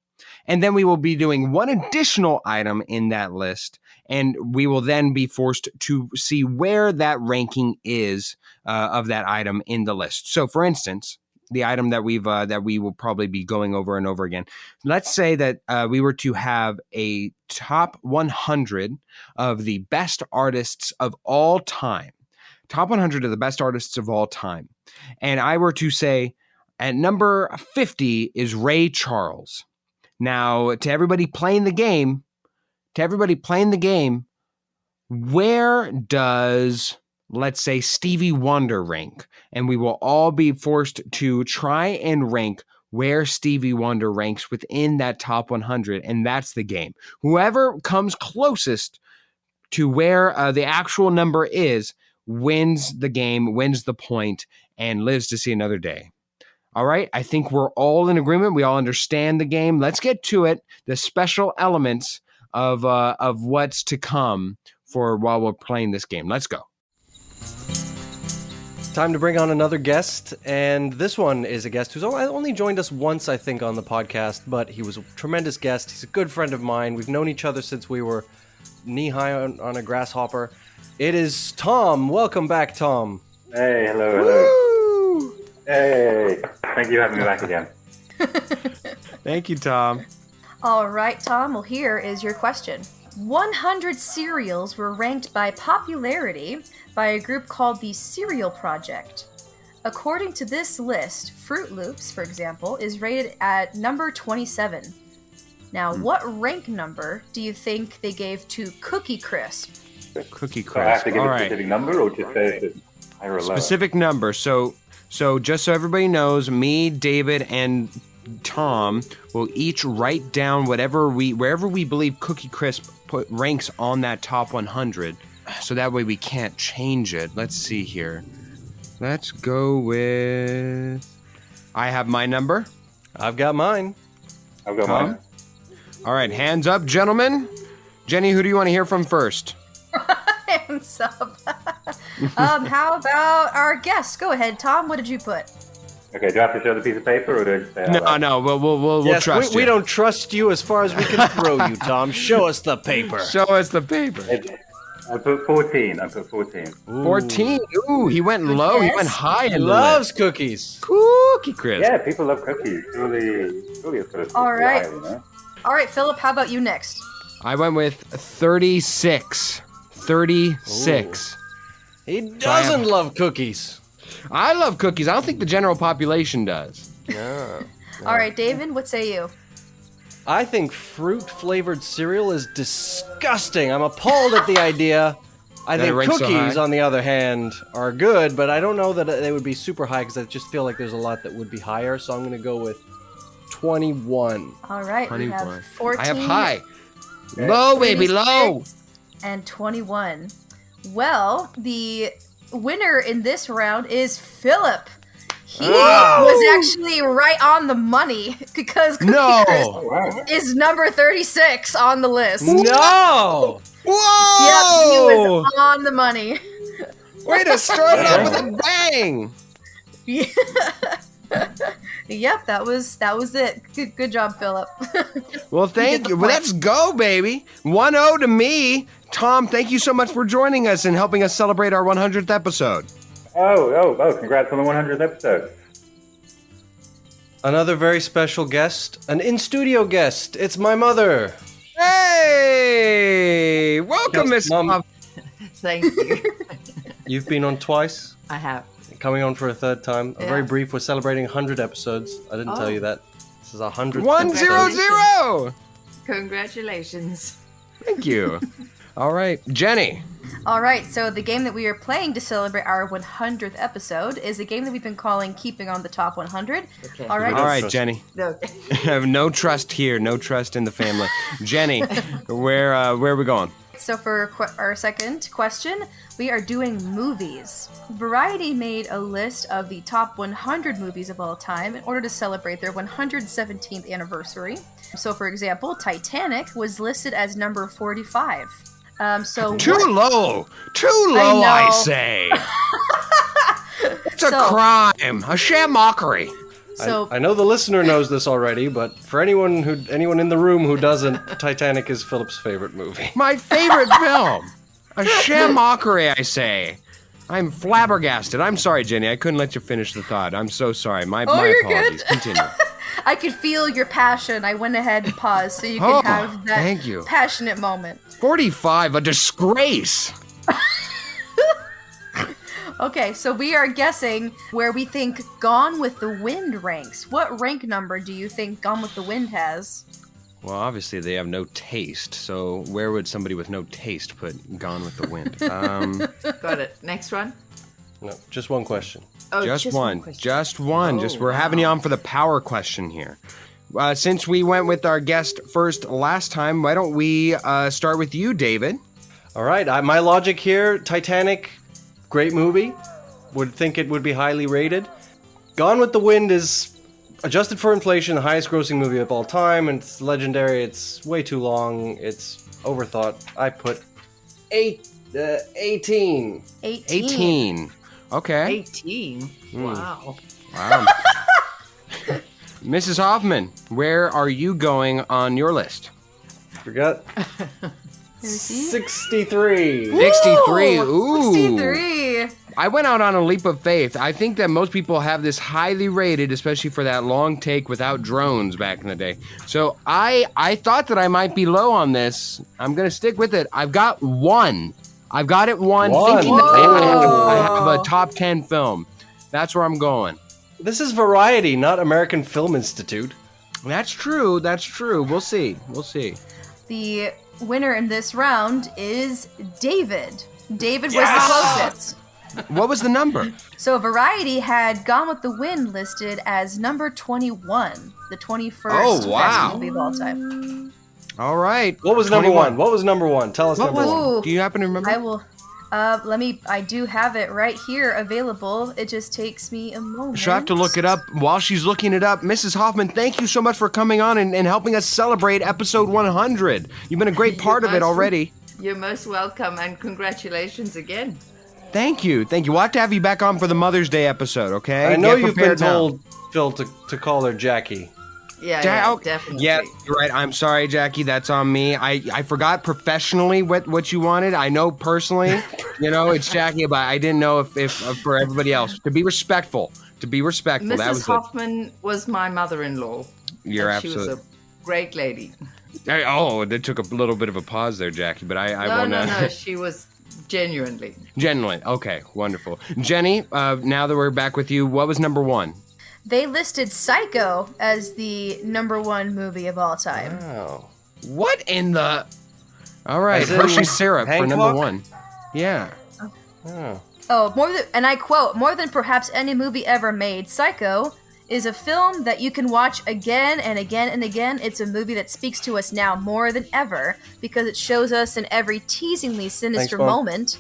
And then we will be doing one additional item in that list, and we will then be forced to see where that ranking is of that item in the list. So, for instance, the item that we will probably be going over and over again. Let's say that we were to have a top 100 of the best artists of all time. Top 100 of the best artists of all time. And I were to say at number 50 is Ray Charles. Now, to everybody playing the game, where does, let's say, Stevie Wonder rank? And we will all be forced to try and rank where Stevie Wonder ranks within that top 100, and that's the game. Whoever comes closest to where the actual number is wins the game, wins the point, and lives to see another day. All right, I think we're all in agreement. We all understand the game. Let's get to it. The special elements of what's to come for while we're playing this game. Let's go. time to bring on another guest, and this one is a guest who's only joined us once, I think, on the podcast, but he was a tremendous guest. He's a good friend of mine. We've known each other since we were knee-high on a grasshopper. It is Tom. Welcome back, Tom. Hey, hello. Woo! Hey, thank you for having me back again. Thank you, Tom. All right, Tom. Well, here is your question. 100 cereals were ranked by popularity by a group called the Cereal Project. According to this list, Fruit Loops, for example, is rated at number 27. Now, what rank number do you think they gave to Cookie Crisp? Cookie So I have Crisp. to give All a right. specific number or just say if it's higher or lower? Specific number. So just so everybody knows, me, David, and Tom will each write down wherever we believe Cookie Crisp ranks on that top 100. So that way we can't change it. Let's see here. Let's go with... I have my number. I've got mine. I've got Tom? mine. All right, hands up, gentlemen. Jenny, who do you want to hear from first? Hands up. How about our guest? Go ahead, Tom. What did you put? Okay, do I have to show the piece of paper or do I just say it out loud? No, we'll Yes, trust we you. don't trust you as far as we can throw you, Tom. Show us the paper. Show us the paper. I put 14. 14. Ooh, he went low. He Yes. went high in the Loves list. cookies. Cookie Crisp. Yeah, people love cookies. Surely it's got to All right. higher, you know? All right, Philip, how about you next? I went with 36. 36. He doesn't love cookies. I love cookies. I don't think the general population does. No. All right, David, what say you? I think fruit-flavored cereal is disgusting. I'm appalled at the idea. I That it think ranks so cookies, high? on the other hand, are good, but I don't know that they would be super high because I just feel like there's a lot that would be higher, so I'm going to go with 21. All right, we 21. have 14. I have high. Low, baby, low. And 21. Well, the winner in this round is Philip. He was actually right on the money because Cookie No. Crisp Oh, wow. is number 36 on the list. No! Yep, he Whoa! was on the money. Way to start it off with a bang. Yep, that was it. Good job, Philip. Well, thank the you. Well, point. let's go, baby. 1-0 to me. Tom, thank you so much for joining us and helping us celebrate our 100th episode. Oh, congrats on the 100th episode. Another very special guest, an in-studio guest. It's my mother. Hey! Welcome, Yes, Miss Mom. Mom. Thank you. You've been on twice, I have. coming on for a third time. Yeah. Very brief. We're celebrating 100 episodes. I didn't tell Oh. you that. This is 100th 1-0-0. Congratulations. Thank you. All right, Jenny. All right, so the game that we are playing to celebrate our 100th episode is a game that we've been calling Keeping on the Top 100. Okay. All right. All right, trust Jenny. Okay. I have no trust here. No trust in the family. Jenny, where are we going? So for our second question, we are doing movies. Variety made a list of the top 100 movies of all time in order to celebrate their 117th anniversary. So for example, Titanic was listed as number 45. Too low. Too low, I know. say. It's a So- crime. A sham mockery. So I know the listener knows this already, but for anyone in the room who doesn't, Titanic is Philip's favorite movie. My favorite film. A sham mockery, I say. I'm flabbergasted. I'm sorry, Jenny. I couldn't let you finish the thought. I'm so sorry. My you're apologies. good. Continue. I could feel your passion. I went ahead and paused so you Oh, could have that thank you. passionate moment. 45, a disgrace. Okay, so we are guessing where we think Gone with the Wind ranks. What rank number do you think Gone with the Wind has? Well, obviously they have no taste, so where would somebody with no taste put Gone with the Wind? Got it. Next one. No, just one question. Oh, Just one. question. Just one. Oh, We're having you on for the power question here. Since we went with our guest first last time, why don't we start with you, David? All right, my logic here, Titanic, great movie. Would think it would be highly rated. Gone with the Wind is, adjusted for inflation, the highest grossing movie of all time, and it's legendary, it's way too long, it's overthought. I put 18. 18. 18. Okay. 18. Wow. Wow. Mrs. Hoffman, where are you going on your list? Forgot. 63. 63. Ooh. 63. I went out on a leap of faith. I think that most people have this highly rated, especially for that long take without drones back in the day. So I thought that I might be low on this. I'm going to stick with it. I've got 1. I've got it 1, thinking that I have a top 10 film. That's where I'm going. This is Variety, not American Film Institute. That's true. That's true. We'll see. We'll see. The winner in this round is David. David was the closest. What was the number? So Variety had Gone with the Wind listed as number 21, the 21st best movie of all time. All right. What was number 1? What was number 1? Tell us What number was 1. it? Do you happen to remember? I will. I do have it right here available. It just takes me a moment. She'll have to look it up. While she's looking it up, Mrs. Hoffman, thank you so much for coming on and helping us celebrate episode 100. You've been a great part of it already. You're most welcome, and congratulations again. Thank you. Thank you. We'll have to have you back on for the Mother's Day episode, okay? I know Get you've been prepared now. told, Phil, to call her Jackie. Yeah, definitely. Yeah, you're right. I'm sorry, Jackie. That's on me. I forgot professionally what you wanted. I know personally, it's Jackie, but I didn't know if for everybody else. To be respectful. Mrs. That was Hoffman was my mother-in-law. You're and absolutely. She was a great lady. That took a little bit of a pause there, Jackie, but I won't. No, she was genuinely. Genuinely. Okay, wonderful. Jenny, now that we're back with you, what was number 1? They listed Psycho as the number 1 movie of all time. Wow. What in the... All right, As in Hershey syrup for Hancock? number 1. Yeah. Oh, and I quote, more than perhaps any movie ever made, Psycho is a film that you can watch again and again and again. It's a movie that speaks to us now more than ever because it shows us in every teasingly sinister moment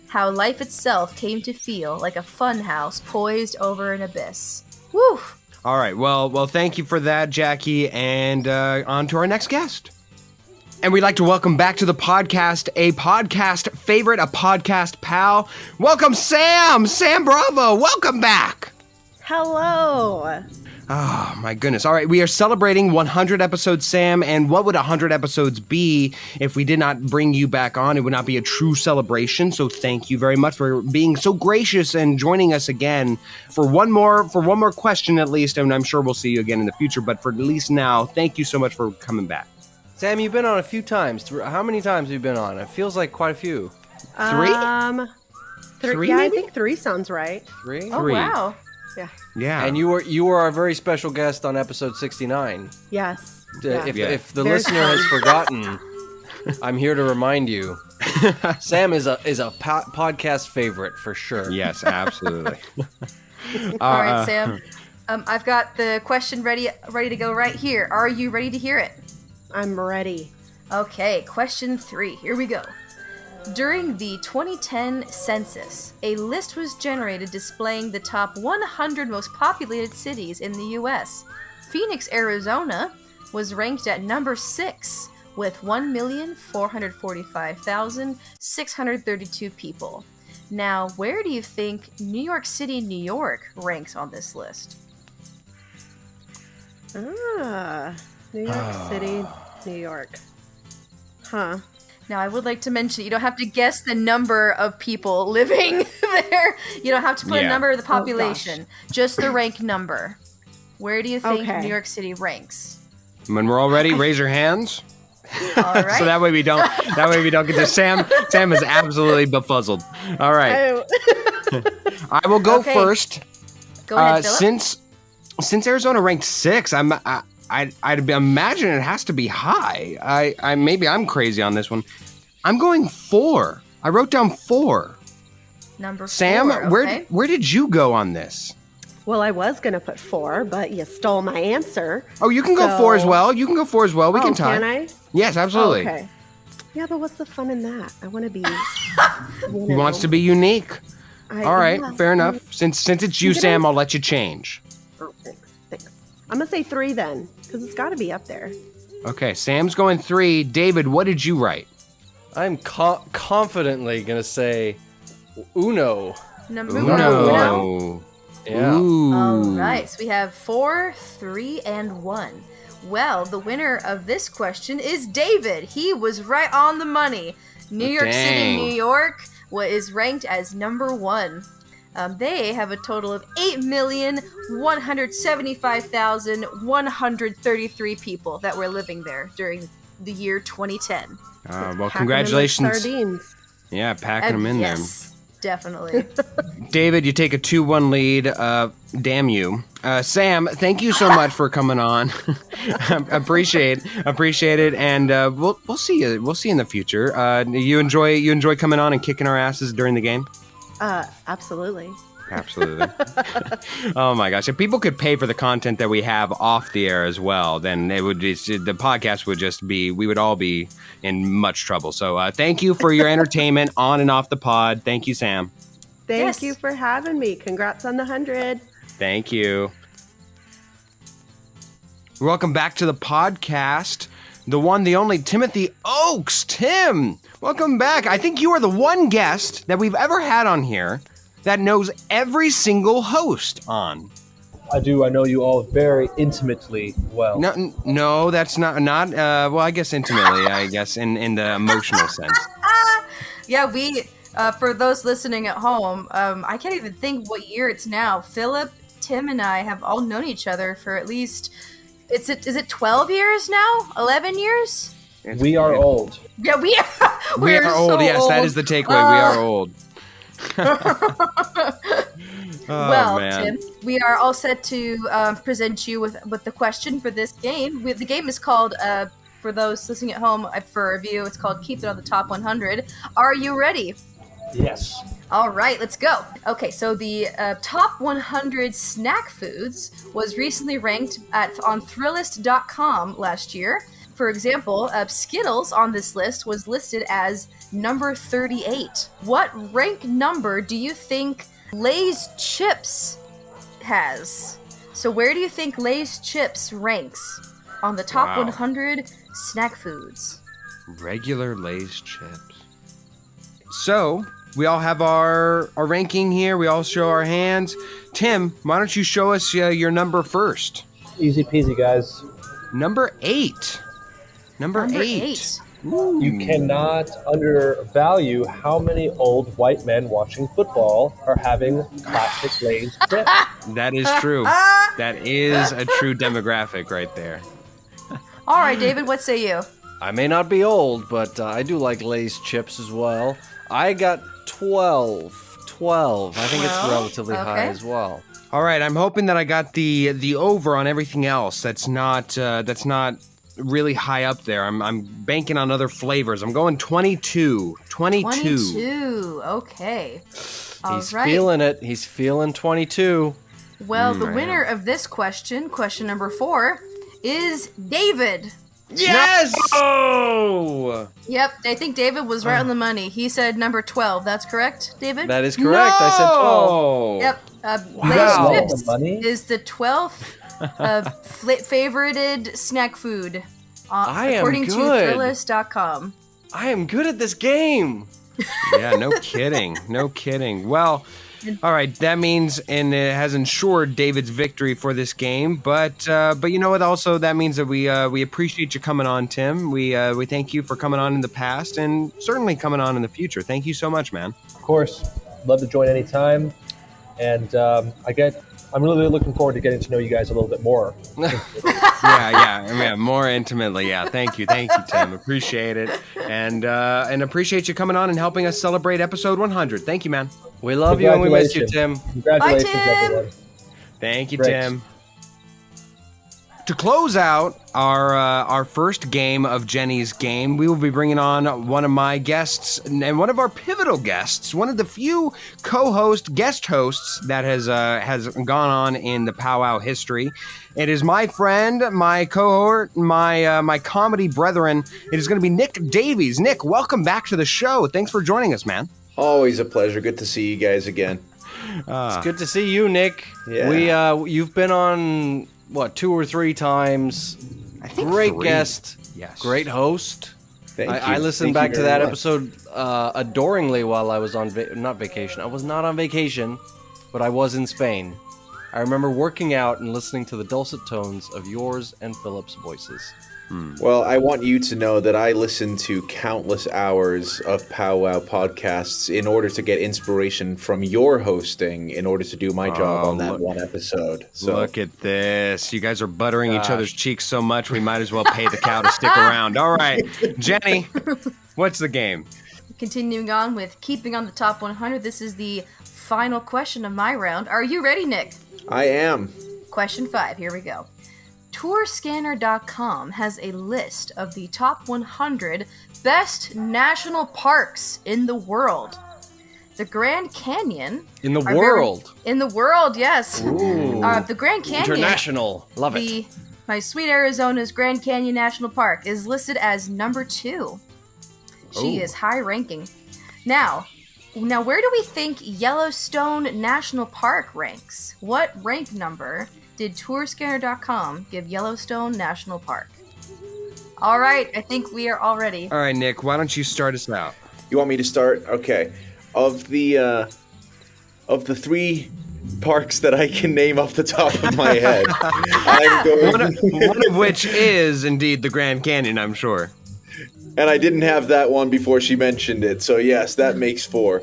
how life itself came to feel like a funhouse poised over an abyss. Woo! All right, well, thank you for that, Jackie, and on to our next guest. And we'd like to welcome back to the podcast a podcast favorite, a podcast pal. Welcome, Sam! Sam Bravo, welcome back! Hello. Oh, my goodness. All right, we are celebrating 100 episodes, Sam, and what would 100 episodes be if we did not bring you back on? It would not be a true celebration, so thank you very much for being so gracious and joining us again for one more question at least, and I'm sure we'll see you again in the future, but for at least now, thank you so much for coming back. Sam, you've been on a few times. How many times have you been on? It feels like quite a few. 3? 3, yeah, maybe? I think 3 sounds right. 3? Oh, wow. Yeah. And you were our very special guest on episode 69. Yes. If the listener has forgotten, I'm here to remind you. Sam is a podcast favorite for sure. Yes, absolutely. All right, Sam. I've got the question ready to go right here. Are you ready to hear it? I'm ready. Okay, question 3. Here we go. During the 2010 census, a list was generated displaying the top 100 most populated cities in the U.S. Phoenix, Arizona was ranked at number 6 with 1,445,632 people. Now, where do you think New York City, New York ranks on this list? New York City, New York. Huh. Now, I would like to mention you don't have to guess the number of people living there. You don't have to put a number of the population, just the rank number. Where do you think New York City ranks? When we're all ready, raise your hands. All right. So that way we don't get to Sam. Sam is absolutely befuzzled. All right. I will go first. Go ahead, Philip. Since Arizona ranked 6, I'd imagine it has to be high. Maybe I'm crazy on this one. I'm going 4. I wrote down 4. Number 4. Sam, okay. where did you go on this? Well, I was going to put 4, but you stole my answer. Oh, you can go 4 as well. We can tie. Can I? Yes, absolutely. Okay. Yeah, but what's the fun in that? I want to be... He wants to be unique. All right, fair enough. Since it's you, Sam, I'll let you change. Oh, thanks. I'm going to say 3 then, because it's got to be up there. Okay, Sam's going 3. David, what did you write? I'm confidently going to say Uno. Number Uno. uno. Yeah. Ooh. All right, so we have 4, 3, and 1. Well, the winner of this question is David. He was right on the money. New York City, Dang. New York is ranked as number 1. They have a total of 8,175,133 people that were living there during the year 2010. Well, Packing 'em like congratulations. sardines. Yeah, packing them in Yes, definitely. there. David, you take a 2-1 lead. Damn you. Sam, thank you so much for coming on. appreciate it, and we'll see you. We'll see you in the future. You enjoy coming on and kicking our asses during the game? Absolutely. Absolutely. Oh my gosh! If people could pay for the content that we have off the air as well, then the podcast would just be, we would all be in much trouble. So thank you for your entertainment on and off the pod. Thank you, Sam. Thank you for having me. Congrats on the 100. Thank you. Welcome back to the podcast. The one, the only Timothy Oakes. Tim, welcome back. I think you are the one guest that we've ever had on here that knows every single host on. I do. I know you all very intimately well. No, that's not. Well, I guess intimately. I guess in the emotional sense. Yeah, we. For those listening at home, I can't even think what year it's now. Philip, Tim, and I have all known each other for at least. Is it 12 years now? 11 years? We are old. Yeah, we are. We are old. So yes, old. that is the takeaway. We are old. Well, man. Tim, we are all set to present you with the question for this game. The game is called, for those listening at home, for a review, it's called Keepin on the Top 100. Are you ready? Yes. All right, let's go. Okay, so the top 100 snack foods was recently ranked on Thrillist.com last year. For example, Skittles on this list was listed as number 38. What rank number do you think Lay's Chips has? So where do you think Lay's Chips ranks on the top 100 snack foods? Regular Lay's chips. So, we all have our ranking here. We all show our hands. Tim, why don't you show us your number first? Easy peasy, guys. Number 8. Number 8. Ooh. You cannot undervalue how many old white men watching football are having classic Lay's chips. That is true. That is a true demographic right there. All right, David, what say you? I may not be old, but I do like Lay's chips as well. I got 12. I think it's relatively high as well. All right, I'm hoping that I got the over on everything else. That's not really high up there. I'm banking on other flavors. I'm going 22. 22. Okay. He's feeling it. He's feeling 22. Well, the winner of this question number 4, is David. Yes! Oh! Yep, I think David was right on the money. He said number 12. That's correct, David? That is correct. I said 12. Yep. Wow. Lay's Chips is the 12th favorited snack food, according to Thrillist.com. I am good at this game. Yeah, no kidding. No kidding. Well, all right, that means, and it has ensured David's victory for this game. But you know what? Also, that means that we appreciate you coming on, Tim. We thank you for coming on in the past and certainly coming on in the future. Thank you so much, man. Of course, love to join anytime. And I'm really looking forward to getting to know you guys a little bit more. Yeah, more intimately. Yeah, thank you, Tim. Appreciate it, and appreciate you coming on and helping us celebrate episode 100. Thank you, man. We love you and we miss you, Tim. Congratulations, Bye, Tim. everyone. Thank you, Great. Tim. To close out our first game of Jenny's game, we will be bringing on one of my guests and one of our pivotal guests, one of the few guest hosts that has gone on in the POWWOW history. It is my friend, my cohort, my comedy brethren. It is going to be Nick Davies. Nick, welcome back to the show. Thanks for joining us, man. Always a pleasure. Good to see you guys again. It's good to see you, Nick. Yeah. You've been on, 2 or 3 times. I think Great 3. guest. Yes. Great host. I listened back to that episode adoringly while I was on not vacation. I was not on vacation, but I was in Spain. I remember working out and listening to the dulcet tones of yours and Philip's voices. Well, I want you to know that I listen to countless hours of POWWOW podcasts in order to get inspiration from your hosting in order to do my job on that one episode. So Look at this. You guys are buttering each other's cheeks so much, we might as well pay the cow to stick around. All right, Jenny, what's the game? Continuing on with keeping on the top 100, this is the final question of my round. Are you ready, Nick? I am. Question 5, here we go. Tourscanner.com has a list of the top 100 best national parks in the world. The Grand Canyon... In the world? In the world, yes. Ooh. The Grand Canyon... International. Love it. My sweet Arizona's Grand Canyon National Park is listed as number 2. She is high ranking. Now, where do we think Yellowstone National Park ranks? What rank number did Tourscanner.com give Yellowstone National Park? All right, I think we are all ready. All right, Nick, why don't you start us out? You want me to start? Okay. Of the 3 parks that I can name off the top of my head, I'm going... one of which is indeed the Grand Canyon, I'm sure. And I didn't have that one before she mentioned it, so yes, that makes 4.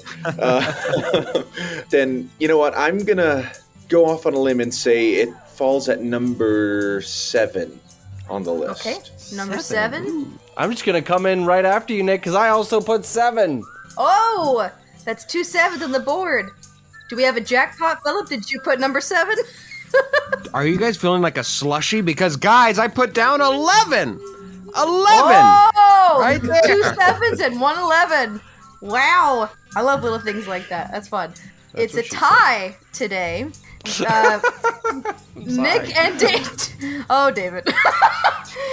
Then, you know what, I'm gonna go off on a limb and say it falls at number 7 on the list. Okay, number 7. I'm just gonna come in right after you, Nick, because I also put 7. Oh, that's 2 7s on the board. Do we have a jackpot, Philip? Did you put number 7? Are you guys feeling like a slushy? Because, guys, I put down 11! 11! Oh! Right there. 2 7s and 1 11. Wow. I love little things like that. That's fun. It's a tie today. Nick and David. Oh, David.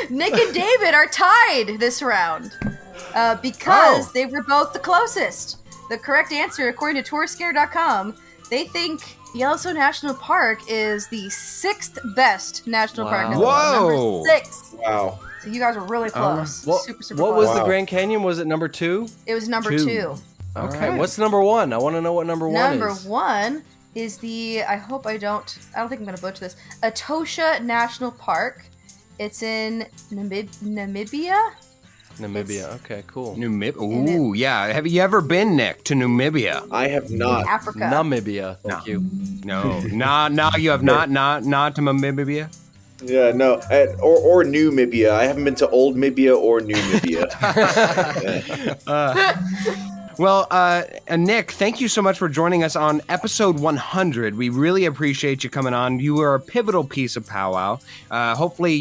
Nick and David are tied this round because they were both the closest. The correct answer, according to Tourscanner.com, they think Yellowstone National Park is the 6th best national park in the world. Number 6. Wow. So you guys were really close. Super what close. was the Grand Canyon? Was it number 2? It was number 2. Okay. What's number 1? I want to know what number 1 is. Number 1 is the, I don't think I'm going to butcher this, Etosha National Park. It's in Namibia? Namibia. Okay, cool. Ooh, yeah. Have you ever been, Nick, to Namibia? I have not. In Africa. Namibia. Thank you. No. No, you have not to Namibia? Yeah, no. Or New Mibia. I haven't been to Old Mibia or New Mibia. Well, Nick, thank you so much for joining us on episode 100. We really appreciate you coming on. You are a pivotal piece of POWWOW. Hopefully,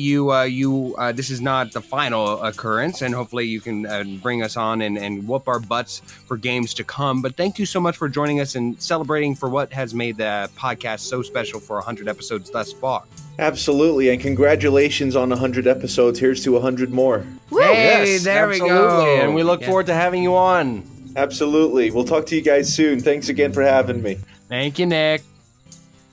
this is not the final occurrence, and hopefully you can bring us on and whoop our butts for games to come. But thank you so much for joining us and celebrating for what has made the podcast so special for 100 episodes thus far. Absolutely, and congratulations on 100 episodes. Here's to 100 more. Hey, yes, there we go. And we look forward to having you on. Absolutely. We'll talk to you guys soon. Thanks again for having me. Thank you, Nick.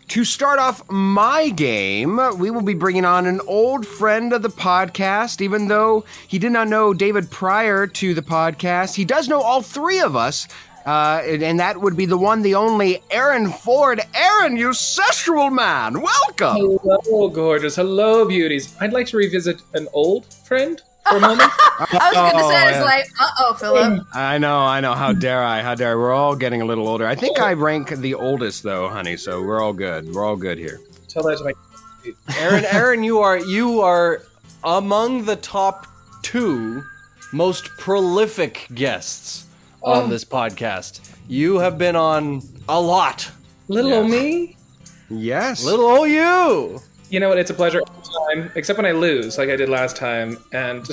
To start off my game, we will be bringing on an old friend of the podcast. Even though he did not know David prior to the podcast, he does know all 3 of us. And that would be the one, the only, Aaron Ford. Aaron, you sexual man, welcome. Hello, gorgeous. Hello, beauties. I'd like to revisit an old friend for a moment. I was going to say, it's like, Philip. I know. How dare I? We're all getting a little older. I think I rank the oldest, though, honey, so we're all good. We're all good here. Tell that to my... Aaron, you are among the top 2 most prolific guests on this podcast. You have been on a lot. Little old me? Yes. Little old you. You know what? It's a pleasure every time, except when I lose, like I did last time, and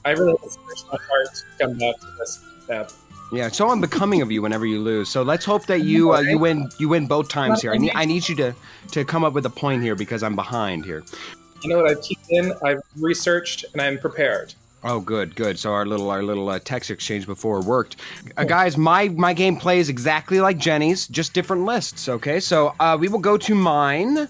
I really wish my heart to come back to this step. Yeah, so unbecoming of you whenever you lose. So let's hope that you win both times here. I need you to come up with a point here because I'm behind here. You know what? I've keyed in, I've researched, and I'm prepared. Oh, good. So our little text exchange before worked. Guys, my game play is exactly like Jenny's, just different lists, okay? So we will go to mine.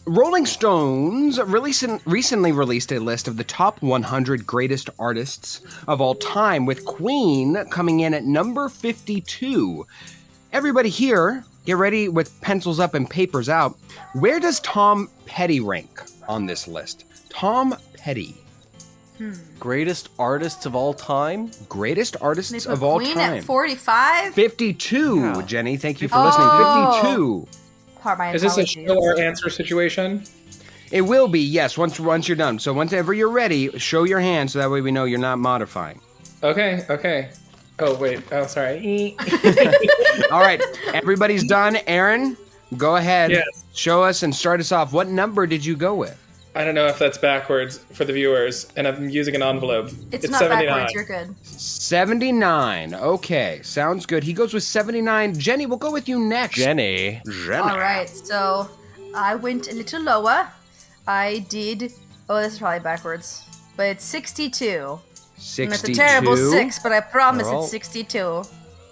Rolling Stones recently released a list of the top 100 greatest artists of all time, with Queen coming in at number 52. Everybody here, get ready with pencils up and papers out. Where does Tom Petty rank on this list? Tom Petty. Greatest artists of all time? Greatest artists They of put all Queen time. at 45? 52, Yeah. Jenny. Thank you for listening. 52. Pardon my Is this a apologies. show or answer situation? It will be, yes, once you're done. So whenever you're ready, show your hand so that way we know you're not modifying. Okay. Oh, wait. Oh, sorry. All right, everybody's done. Aaron, go ahead. Yes. Show us and start us off. What number did you go with? I don't know if that's backwards for the viewers, and I'm using an envelope. It's not 79. backwards, you're good. 79. Okay, sounds good. He goes with 79. Jenny, we'll go with you next. Jenny. All right, so I went a little lower. I did. Oh, this is probably backwards, but it's 62. 62. And it's a terrible 6, but I promise Well, it's 62.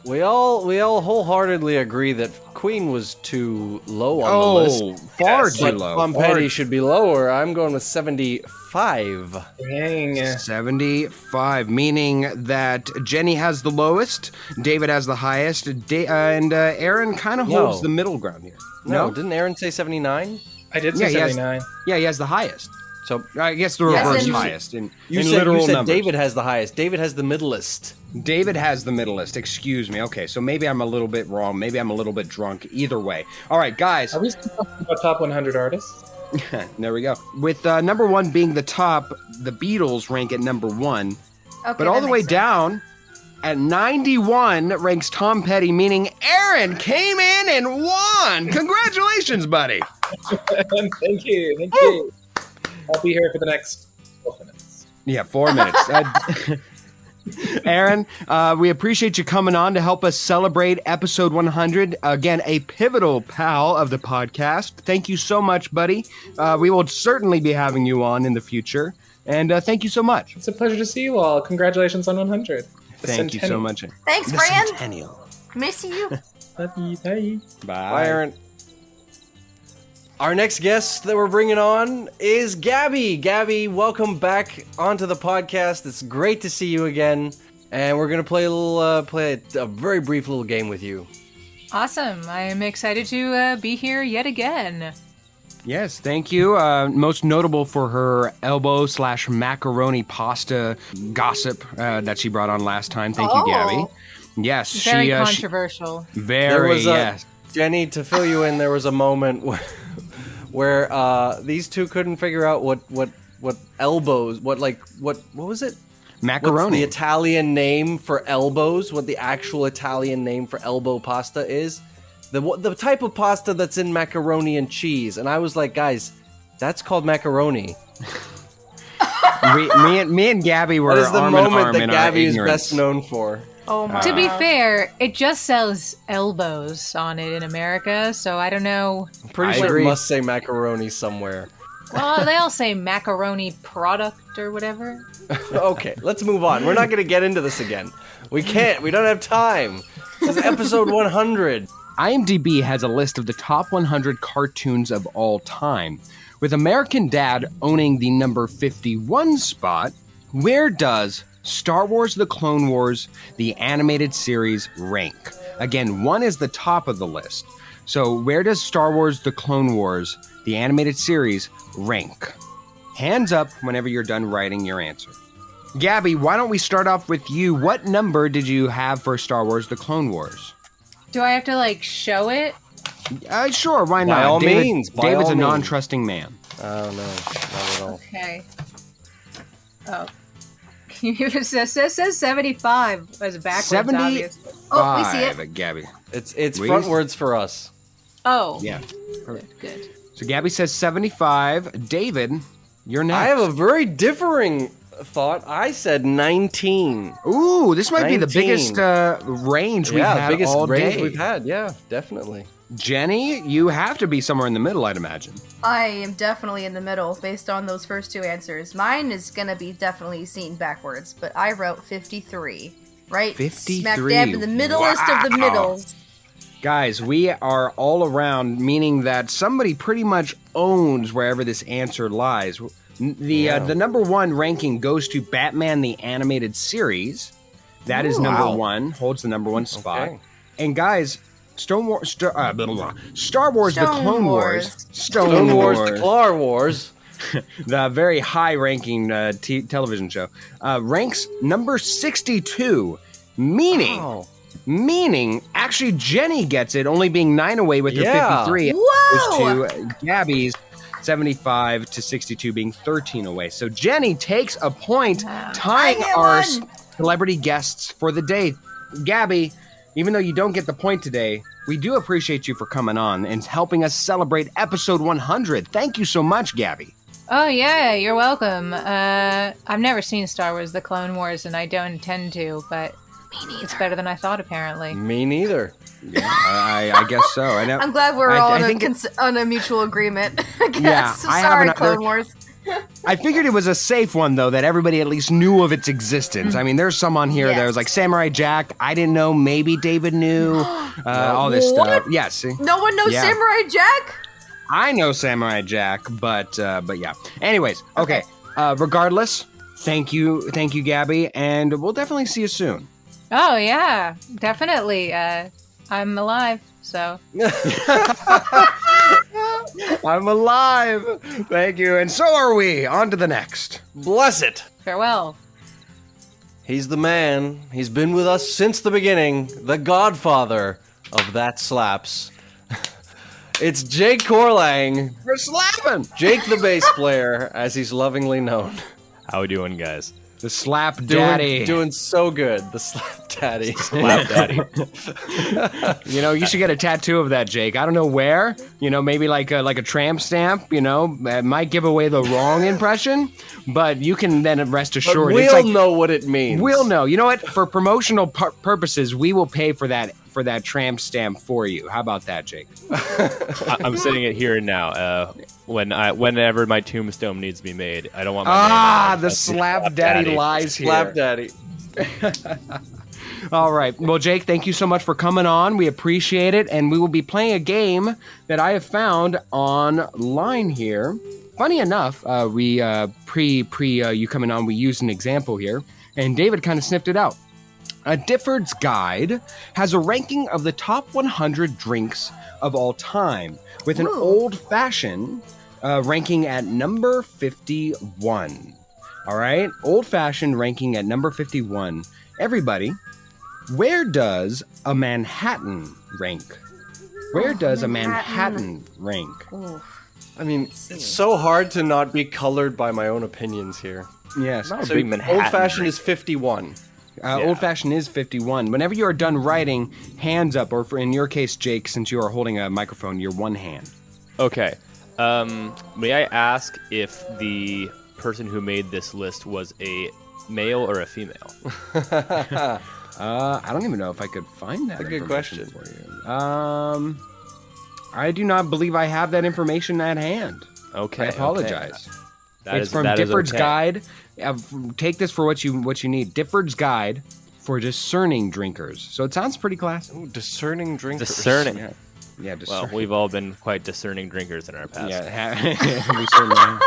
We all wholeheartedly agree that Queen was too low on the list. Far too But low. Tom Far- Petty should be lower. I'm going with 75. Dang. 75, meaning that Jenny has the lowest, David has the highest, and Aaron kind of holds No. the middle ground here. No, didn't Aaron say 79? I did say he has- 79. Yeah, he has the highest. So I guess the Yes, reverse and- highest in you in said, literal you said numbers. David has the highest. David has the middleist. David has the middleist. Excuse me. Okay, so maybe I'm a little bit wrong. Maybe I'm a little bit drunk. Either way. All right, guys. Are we still talking about top 100 artists? There we go. With number one being the top, the Beatles rank at number one. Okay, But all that the way makes sense. down at 91 ranks Tom Petty, meaning Aaron came in and won. Congratulations, buddy. Thank you. I'll be here for the next 12 minutes. Yeah, 4 minutes. Aaron, we appreciate you coming on to help us celebrate episode 100. Again, a pivotal pal of the podcast. Thank you so much, buddy. We will certainly be having you on in the future. And thank you so much. It's a pleasure to see you all. Congratulations on 100. The Thank you so centennial. much. Thanks, The Fran. centennial. Miss you. Love you. Bye. Bye, Aaron. Our next guest that we're bringing on is Gabby. Gabby, welcome back onto the podcast. It's great to see you again. And we're going to play a very brief little game with you. Awesome. I am excited to be here yet again. Yes, thank you. Most notable for her elbow/macaroni pasta gossip that she brought on last time. Thank you, Gabby. Yes, Very she controversial. very Yes. Jenny, to fill you in, there was a moment where these two couldn't figure out what elbows, what was it? Macaroni. What's the Italian name for elbows? What the actual Italian name for elbow pasta is? The type of pasta that's in macaroni and cheese. And I was like, guys, that's called macaroni. me and Gabby were That is the arm in moment arm that in our Gabby is ignorance. best known for. Oh my. To be fair, it just sells elbows on it in America, so I don't know. I'm pretty sure it must say macaroni somewhere. Well, they all say macaroni product or whatever. Okay, let's move on. We're not going to get into this again. We can't. We don't have time. This is episode 100. IMDb has a list of the top 100 cartoons of all time, with American Dad owning the number 51 spot. Where does Star Wars The Clone Wars, the animated series, rank? Again, 1 is the top of the list. So where does Star Wars The Clone Wars, the animated series, rank? Hands up whenever you're done writing your answer. Gabby, why don't we start off with you? What number did you have for Star Wars The Clone Wars? Do I have to, show it? Sure, why not? By all David, means. By David's all a means. non-trusting man. Oh, no. Not at all. Okay. Oh. It says 75 as backwards, 70? obviously. Oh, we see it. Gabby. It's We- frontwards for us. Oh. Yeah. Good. So Gabby says 75. David, you're next. I have a very differing thought. I said 19. Ooh, this might be the 19. biggest range we've had biggest all range day. we've had. Yeah, definitely. Jenny, you have to be somewhere in the middle, I'd imagine. I am definitely in the middle based on those first two answers. Mine is gonna be definitely seen backwards, but I wrote 53. Right? 53. Smack dab in the middlest of the Wow. middles. Guys, we are all around, meaning that somebody pretty much owns wherever this answer lies. The number one ranking goes to Batman the Animated Series. That is number one, holds the number one spot. Okay. And guys, Star Wars, The Clone Wars. Stone Wars, the Clar Wars. The very high-ranking television show, ranks number 62, meaning actually Jenny gets it, only being 9 away with her 53, Whoa! to Gabby's 75 to 62 being 13 away. So Jenny takes a point, tying our celebrity guests for the day. Gabby, even though you don't get the point today, we do appreciate you for coming on and helping us celebrate episode 100. Thank you so much, Gabby. Oh, yeah, you're welcome. I've never seen Star Wars The Clone Wars, and I don't intend to, but it's better than I thought, apparently. Me neither. Yeah, I guess so. I know. I'm glad we're all on a mutual agreement. I guess. Yeah, Sorry, Clone Wars. I figured it was a safe one, though, that everybody at least knew of its existence. I mean, there's some on here that was like Samurai Jack. I didn't know. Maybe David knew. All this stuff. Yeah, see? No one knows Samurai Jack? I know Samurai Jack, but yeah. Anyways, okay. Regardless, thank you, Gabby, and we'll definitely see you soon. Oh, yeah, definitely. I'm alive, so. I'm alive. Thank you, and so are we. On to the next. Bless it. Farewell. He's the man. He's been with us since the beginning. The godfather of That Slaps. It's Jake Corlang. We're slapping. Jake the bass player, as he's lovingly known. How we doing, guys? The Slap Daddy. Doing so good. The Slap Daddy. Slap Daddy. You know, you should get a tattoo of that, Jake. I don't know where. You know, maybe like a tramp stamp. You know, it might give away the wrong impression, but you can then rest assured. But we'll know what it means. We'll know. You know what? For promotional purposes, we will pay for that tramp stamp for you. How about that, Jake? I'm sitting it here now. Whenever my tombstone needs to be made, I don't want my name on it. The Slap Daddy lies here. Slap Daddy. All right. Well, Jake, thank you so much for coming on. We appreciate it, and we will be playing a game that I have found online here. Funny enough, we pre you coming on, we used an example here, and David kind of sniffed it out. Difford's Guide has a ranking of the top 100 drinks of all time, with an old-fashioned ranking at number 51. All right? Old-fashioned ranking at number 51. Everybody, where does a Manhattan rank? Where does a Manhattan rank? I mean, it's so hard to not be colored by my own opinions here. Yes. So old-fashioned is 51. Old-fashioned is 51. Whenever you are done writing, hands up, or in your case, Jake, since you are holding a microphone, your one hand. Okay. May I ask if the person who made this list was a male or a female? I don't even know if I could find that. That's a good question for you. I do not believe I have that information at hand. Okay. I apologize. Okay. It's from Difford's Guide. Take this for what you need. Difford's Guide for Discerning Drinkers. So it sounds pretty classy. Ooh, discerning drinkers. Discerning. Yeah, discerning. Well, we've all been quite discerning drinkers in our past. Yeah, we certainly have.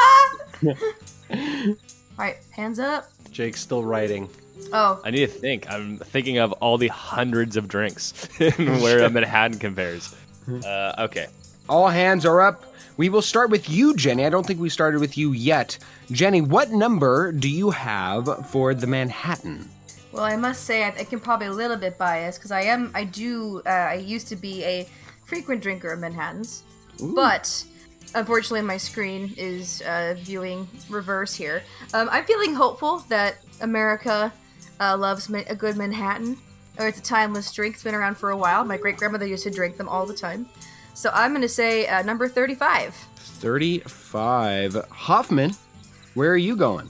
All right, hands up. Jake's still writing. Oh. I need to think. I'm thinking of all the hundreds of drinks and where a Manhattan compares. Okay. All hands are up. We will start with you, Jenny. I don't think we started with you yet. Jenny, what number do you have for the Manhattan? Well, I must say I think I'm probably a little bit biased because I used to be a frequent drinker of Manhattans, but unfortunately my screen is viewing reverse here. I'm feeling hopeful that America loves a good Manhattan, or it's a timeless drink. It's been around for a while. My great-grandmother used to drink them all the time. So I'm going to say number 35. 35. Hoffman, where are you going?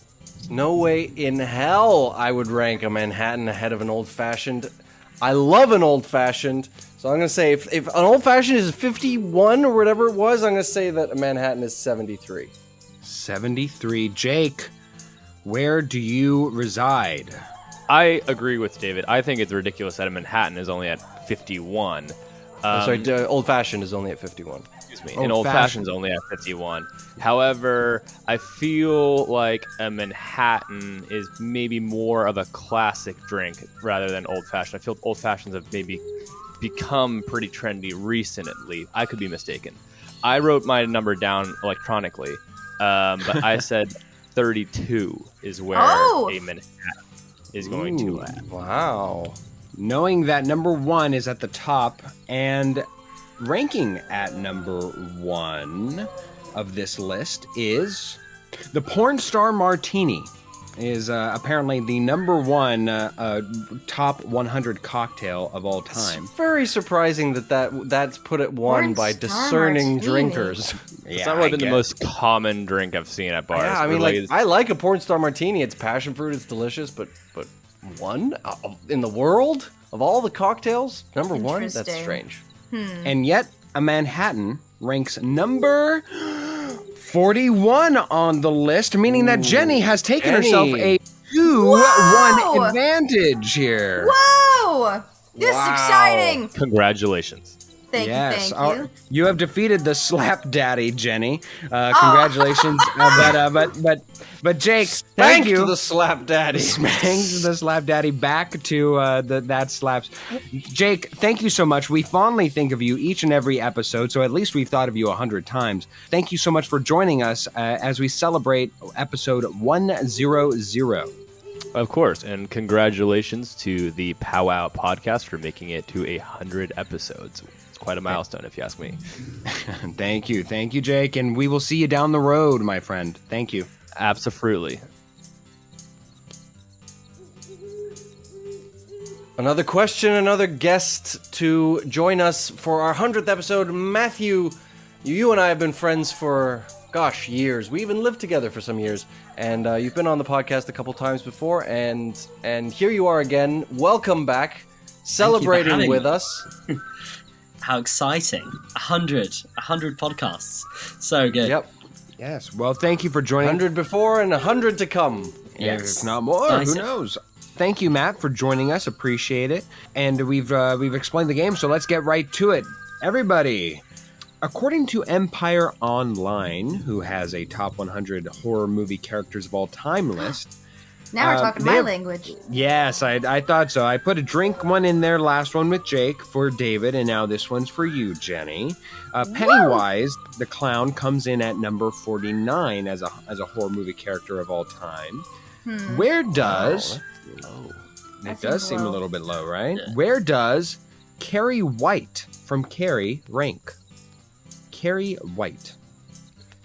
No way in hell I would rank a Manhattan ahead of an old-fashioned. I love an old-fashioned, so I'm going to say if an old-fashioned is 51 or whatever it was, I'm going to say that a Manhattan is 73. 73. Jake, where do you reside? I agree with David. I think it's ridiculous that a Manhattan is only at 51. Old Fashioned is only at 51. Excuse me. And Old Fashioned's only at 51. However, I feel like a Manhattan is maybe more of a classic drink rather than Old Fashioned. I feel Old Fashions have maybe become pretty trendy recently. I could be mistaken. I wrote my number down electronically, but I said 32 is where a Manhattan is going to land. Wow. Knowing that number 1 is at the top and ranking at number 1 of this list is the Porn Star Martini. Is apparently the number 1 top 100 cocktail of all time. It's very surprising that's put at 1 by discerning drinkers. It's not really been the most common drink I've seen at bars. Yeah, I mean, really I like a Porn Star Martini. It's passion fruit. It's delicious, but 1 in the world of all the cocktails, number 1. That's strange. And yet, a Manhattan ranks number 41 on the list, meaning that Jenny has taken herself a 2-1 advantage here. Whoa! This is exciting. Congratulations. Thank you. You have defeated the Slap Daddy, Jenny. Congratulations. But Jake, thank you. To the Slap Daddy. Thanks to the Slap Daddy. Back to that slaps. Jake, thank you so much. We fondly think of you each and every episode, so at least we've thought of you 100 times. Thank you so much for joining us as we celebrate episode 100. Of course, and congratulations to the POWWOW podcast for making it to 100 episodes. It's quite a milestone, if you ask me. Thank you, Jake, and we will see you down the road, my friend. Thank you. Absolutely. Another question, another guest to join us for our 100th episode. Matthew, you and I have been friends for, years. We even lived together for some years. And you've been on the podcast a couple times before, and here you are again. Welcome back, celebrating with us. How exciting. 100 podcasts. So good. Yep. Yes. Well, thank you for joining. 100 before and 100 to come. Yes. If not more, who knows? Thank you, Matt, for joining us. Appreciate it. And we've explained the game, so let's get right to it. Everybody, according to Empire Online, who has a top 100 horror movie characters of all time list. Now we're talking my language. Yes, I thought so. I put a drink one in there, last one with Jake for David, and now this one's for you, Jenny. Pennywise, the clown, comes in at number 49 as a horror movie character of all time. Where does... It does seem a little bit low, right? Yeah. Where does Carrie White from Carrie rank? Carrie White.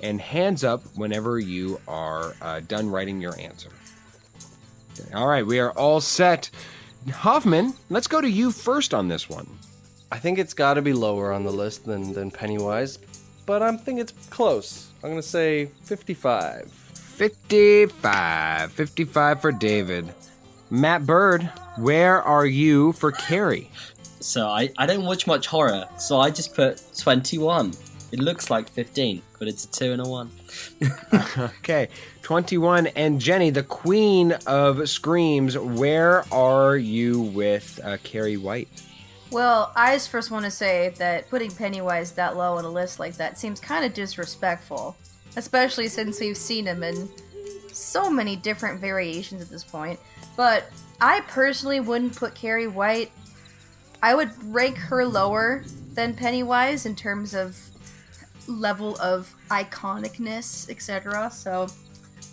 And hands up whenever you are done writing your answer. All right, we are all set. Hoffman, let's go to you first on this one. I think it's got to be lower on the list than Pennywise, but I think it's close. I'm going to say 55. 55 for David. Matt Bird, where are you for Carrie? So I don't watch much horror, so I just put 21. It looks like 15, but it's a 2 and a 1. Okay, 21. And Jenny, the queen of screams, where are you with Carrie White? Well, I just first want to say that putting Pennywise that low on a list like that seems kind of disrespectful, especially since we've seen him in so many different variations at this point. But I personally wouldn't put Carrie White. I would rank her lower than Pennywise in terms of level of iconicness, etc. So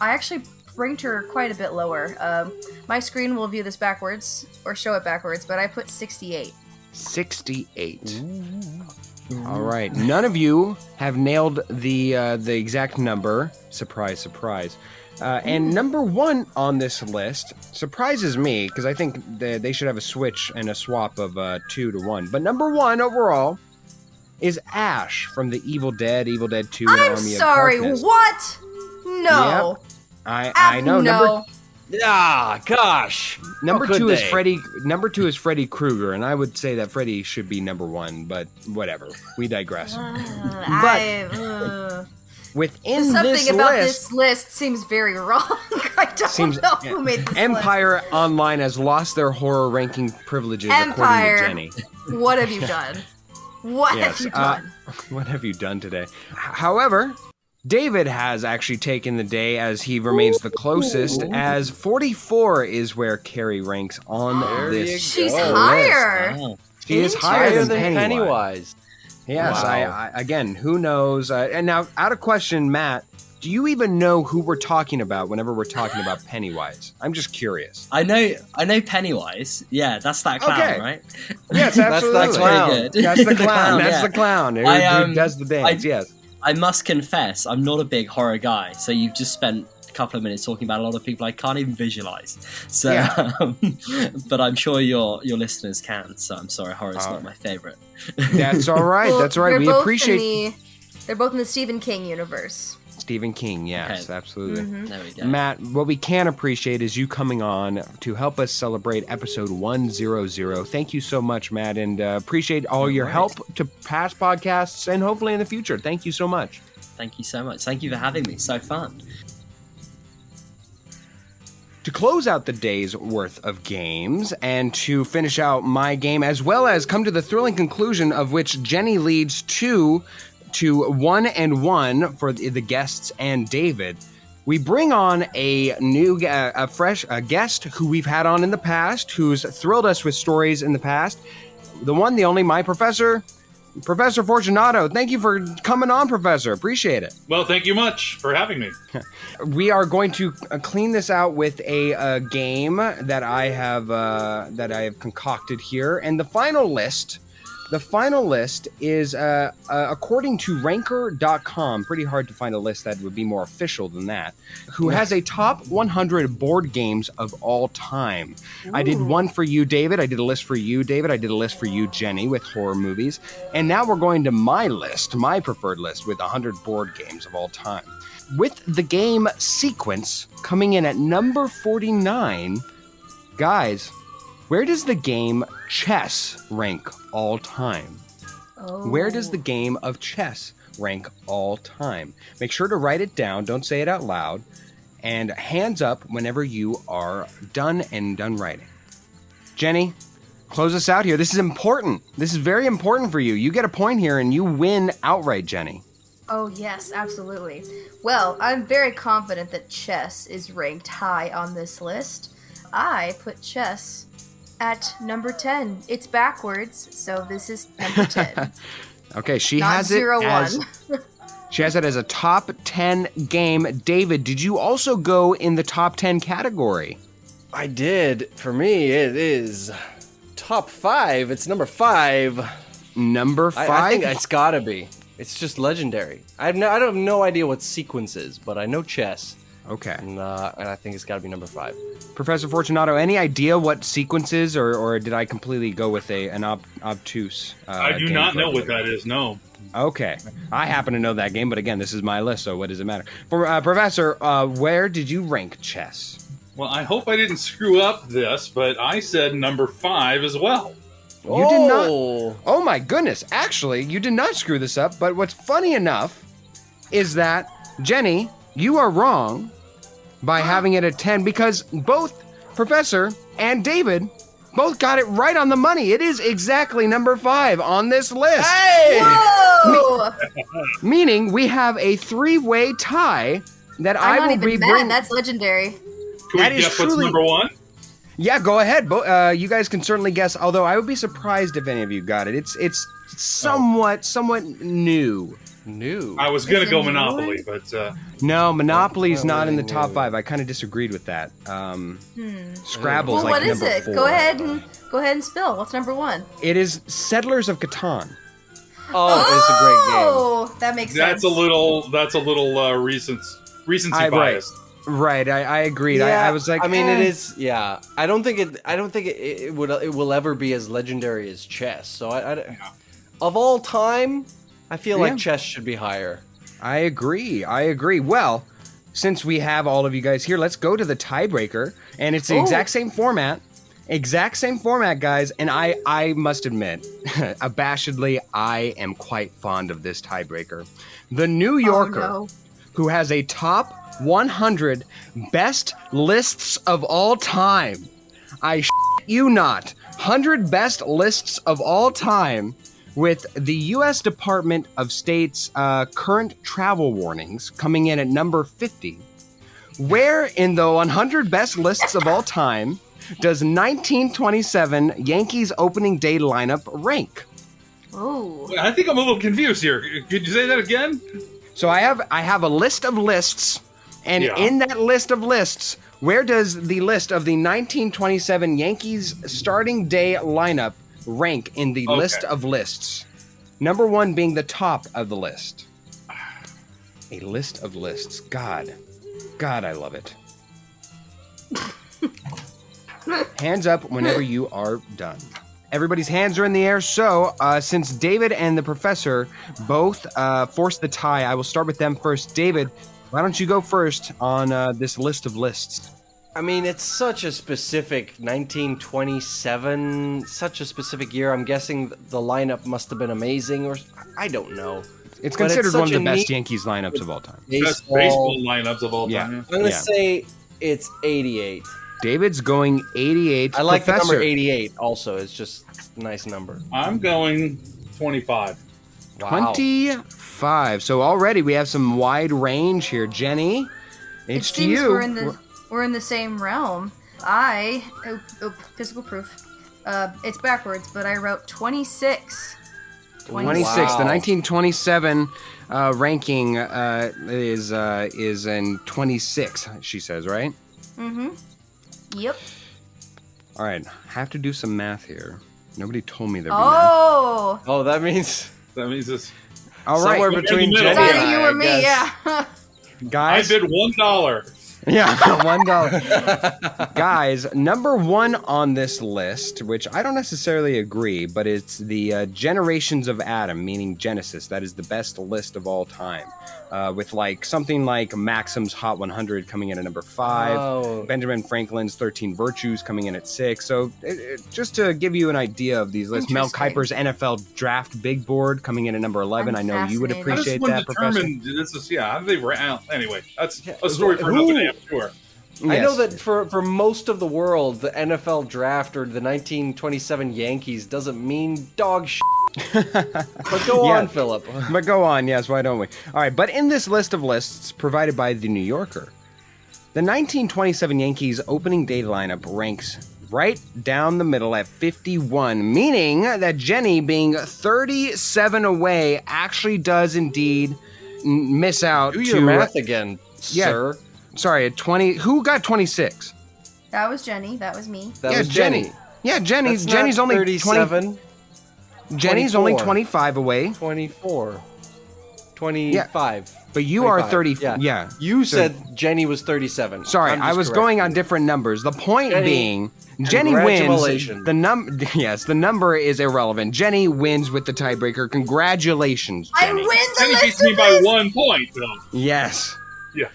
I actually ranked her quite a bit lower. My screen will view this backwards, or show it backwards, but I put 68. 68. All right. None of you have nailed the exact number. Surprise, surprise. And number 1 on this list surprises me, because I think they should have a switch and a swap of 2 to 1. But number 1 overall is Ash from the Evil Dead 2 and I'm Army sorry, of Darkness. what? No. Yep. I know. No. Gosh. Number 2 is Freddy. Number 2 is Freddy Krueger, and I would say that Freddy should be number 1, but whatever. We digress. Within something this about list, this list seems very wrong. I don't know who made this Empire Online has lost their horror ranking privileges, Empire, according to Jenny. What have you done? What have you done? What have you done today? However, David has actually taken the day as he remains the closest, as 44 is where Carrie ranks on this She's list. higher. Wow. She is higher than Pennywise. Pennywise. Yes, Wow. I again, who knows? And now, out of question, Matt, do you even know who we're talking about whenever we're talking about Pennywise? I'm just curious. I know Pennywise. Yeah, that's that clown, Okay. right? Yes, absolutely. That's very good. That's the clown. That's the clown. Who does the dance, yes. I must confess, I'm not a big horror guy, so you've just spent a couple of minutes talking about a lot of people I can't even visualize. So, but I'm sure your listeners can. So I'm sorry, horror's not my favorite. That's all right. Well, That's all right. they're We both appreciate they're both in the Stephen King universe. Stephen King, yes, absolutely. There we go. Matt, what we can appreciate is you coming on to help us celebrate episode 100. Thank you so much, Matt, and appreciate all your help to past podcasts and hopefully in the future. Thank you so much. Thank you so much. Thank you for having me. So fun. To close out the day's worth of games and to finish out my game, as well as come to the thrilling conclusion of which Jenny leads to 1-1 for the guests and David, we bring on a new, fresh guest who we've had on in the past, who's thrilled us with stories in the past. The one, the only, my Professor Fortunato. Thank you for coming on, Professor. Appreciate it. Well, thank you much for having me. We are going to clean this out with a game that I have concocted here, and the final list is according to ranker.com. Pretty hard to find a list that would be more official than that. Who has a top 100 board games of all time. Ooh. I did one for you, David. I did a list for you, David. I did a list for you, Jenny, with horror movies. And now we're going to my list, my preferred list, with 100 board games of all time. With the game Sequence coming in at number 49, guys, where does the game chess rank all time? Where does the game of chess rank all time? Make sure to write it down. Don't say it out loud. And hands up whenever you are done writing. Jenny, close us out here. This is important. This is very important for you. You get a point here and you win outright, Jenny. Oh, yes, absolutely. Well, I'm very confident that chess is ranked high on this list. I put chess at number 10. It's backwards, so this is number 10. Okay, she Not has it 0-1. as she has it as a top 10 game. David, did you also go in the top 10 category? I did. For me, it is top 5. It's number 5. Number 5? I think it's gotta be. It's just legendary. I don't have no idea what Sequence is, but I know chess. Okay. And I think it's gotta be number 5. Professor Fortunato, any idea what Sequence is, or did I completely go with an obtuse? I do not know what that is, no. Okay. I happen to know that game, but again, this is my list, so what does it matter? For Professor, where did you rank chess? Well, I hope I didn't screw up this, but I said number 5 as well. You did not. Oh my goodness. Actually, you did not screw this up, but what's funny enough is that, Jenny, you are wrong by having it at 10 because both Professor and David both got it right on the money. It is exactly number 5 on this list. Hey! Whoa! Meaning we have a 3-way tie that I will be bringing. That's legendary. Can we guess what's number 1? Yeah, go ahead. You guys can certainly guess. Although I would be surprised if any of you got it. It's somewhat new. I was gonna go Monopoly, but no, Monopoly's not in the top 5. I kind of disagreed with that. Scrabble's well, like what is number it? 4. Go ahead and spill. What's number 1? It is Settlers of Catan. Oh, it's a great game. Oh, that makes sense. That's a little recency bias. Right, I agreed. Yeah, I was like, I mean, it is. Yeah, I don't think it will ever be as legendary as chess. So of all time, I feel like chess should be higher. I agree. Well, since we have all of you guys here, let's go to the tiebreaker, and it's the exact same format. Exact same format, guys, and I must admit, abashedly, I am quite fond of this tiebreaker. The New Yorker, who has a top 100 best lists of all time. I shit you not. 100 best lists of all time with the U.S. Department of State's current travel warnings coming in at number 50. Where in the 100 best lists of all time does 1927 Yankees opening day lineup rank? Oh, I think I'm a little confused here. Could you say that again? So I have a list of lists, and in that list of lists, where does the list of the 1927 Yankees starting day lineup rank in the list of lists? Number 1 being the top of the list. A list of lists. God, I love it. Hands up whenever you are done. Everybody's hands are in the air, so since David and the professor both forced the tie, I will start with them first. David, why don't you go first on this list of lists? I mean, it's such a specific 1927, such a specific year. I'm guessing the lineup must have been amazing, or I don't know. It's considered one of the best Yankees lineups of all time. Best baseball lineups of all time. I'm going to say it's 88. David's going 88. I like Professor. the number 88 also. It's just a nice number. I'm going 25. Wow. 25. So already we have some wide range here. Jenny, it seems we're in the same realm. Physical proof. It's backwards, but I wrote 26. 26. Wow. The 1927 ranking is in 26. She says, right? Mm-hmm. Yep. All right, have to do some math here. Nobody told me there'd be math. Oh, that means it's all right. Somewhere between Jenny and I, you or me, guess. yeah. Guys, I bid $1. Yeah, $1. Guys, number 1 on this list, which I don't necessarily agree, but it's the Generations of Adam, meaning Genesis. That is the best list of all time. With something like Maxim's Hot 100 coming in at number 5, Benjamin Franklin's 13 Virtues coming in at 6. So just to give you an idea of these lists, Mel Kiper's NFL Draft Big Board coming in at number 11. I know you would appreciate that, Professor. How do they rank? Anyway, that's a story for another day, I'm sure. I know that for most of the world, the NFL Draft or the 1927 Yankees doesn't mean dog shit. But go on, Philip. But go on, yes, why don't we? All right, but in this list of lists provided by The New Yorker, the 1927 Yankees opening day lineup ranks right down the middle at 51, meaning that Jenny, being 37 away, actually does indeed miss out. Do your math again, sir. Sorry, at 20. Who got 26? That was Jenny. That was me. That was Jenny. Yeah, Jenny's only 37. Jenny's 24. only 25 away. 24. 25. Yeah. But you are 30. Yeah. You said Jenny was 37. Sorry, I was going on different numbers. The point being, Jenny wins. The number is irrelevant. Jenny wins with the tiebreaker. Congratulations, Jenny. I win the Jenny list beats me by 1 point, though. Yes. Yeah.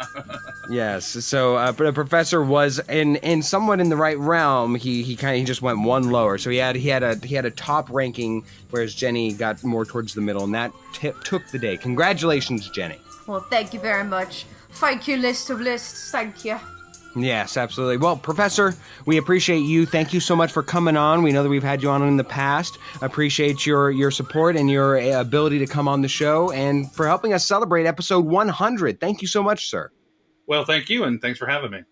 Yes. So the professor was in somewhat in the right realm. He just went 1 lower. So he had a top ranking, whereas Jenny got more towards the middle, and that took the day. Congratulations, Jenny. Well, thank you very much. Thank you, list of lists. Thank you. Yes, absolutely. Well, Professor, we appreciate you. Thank you so much for coming on. We know that we've had you on in the past. Appreciate your support and your ability to come on the show and for helping us celebrate episode 100. Thank you so much, sir. Well, thank you, and thanks for having me.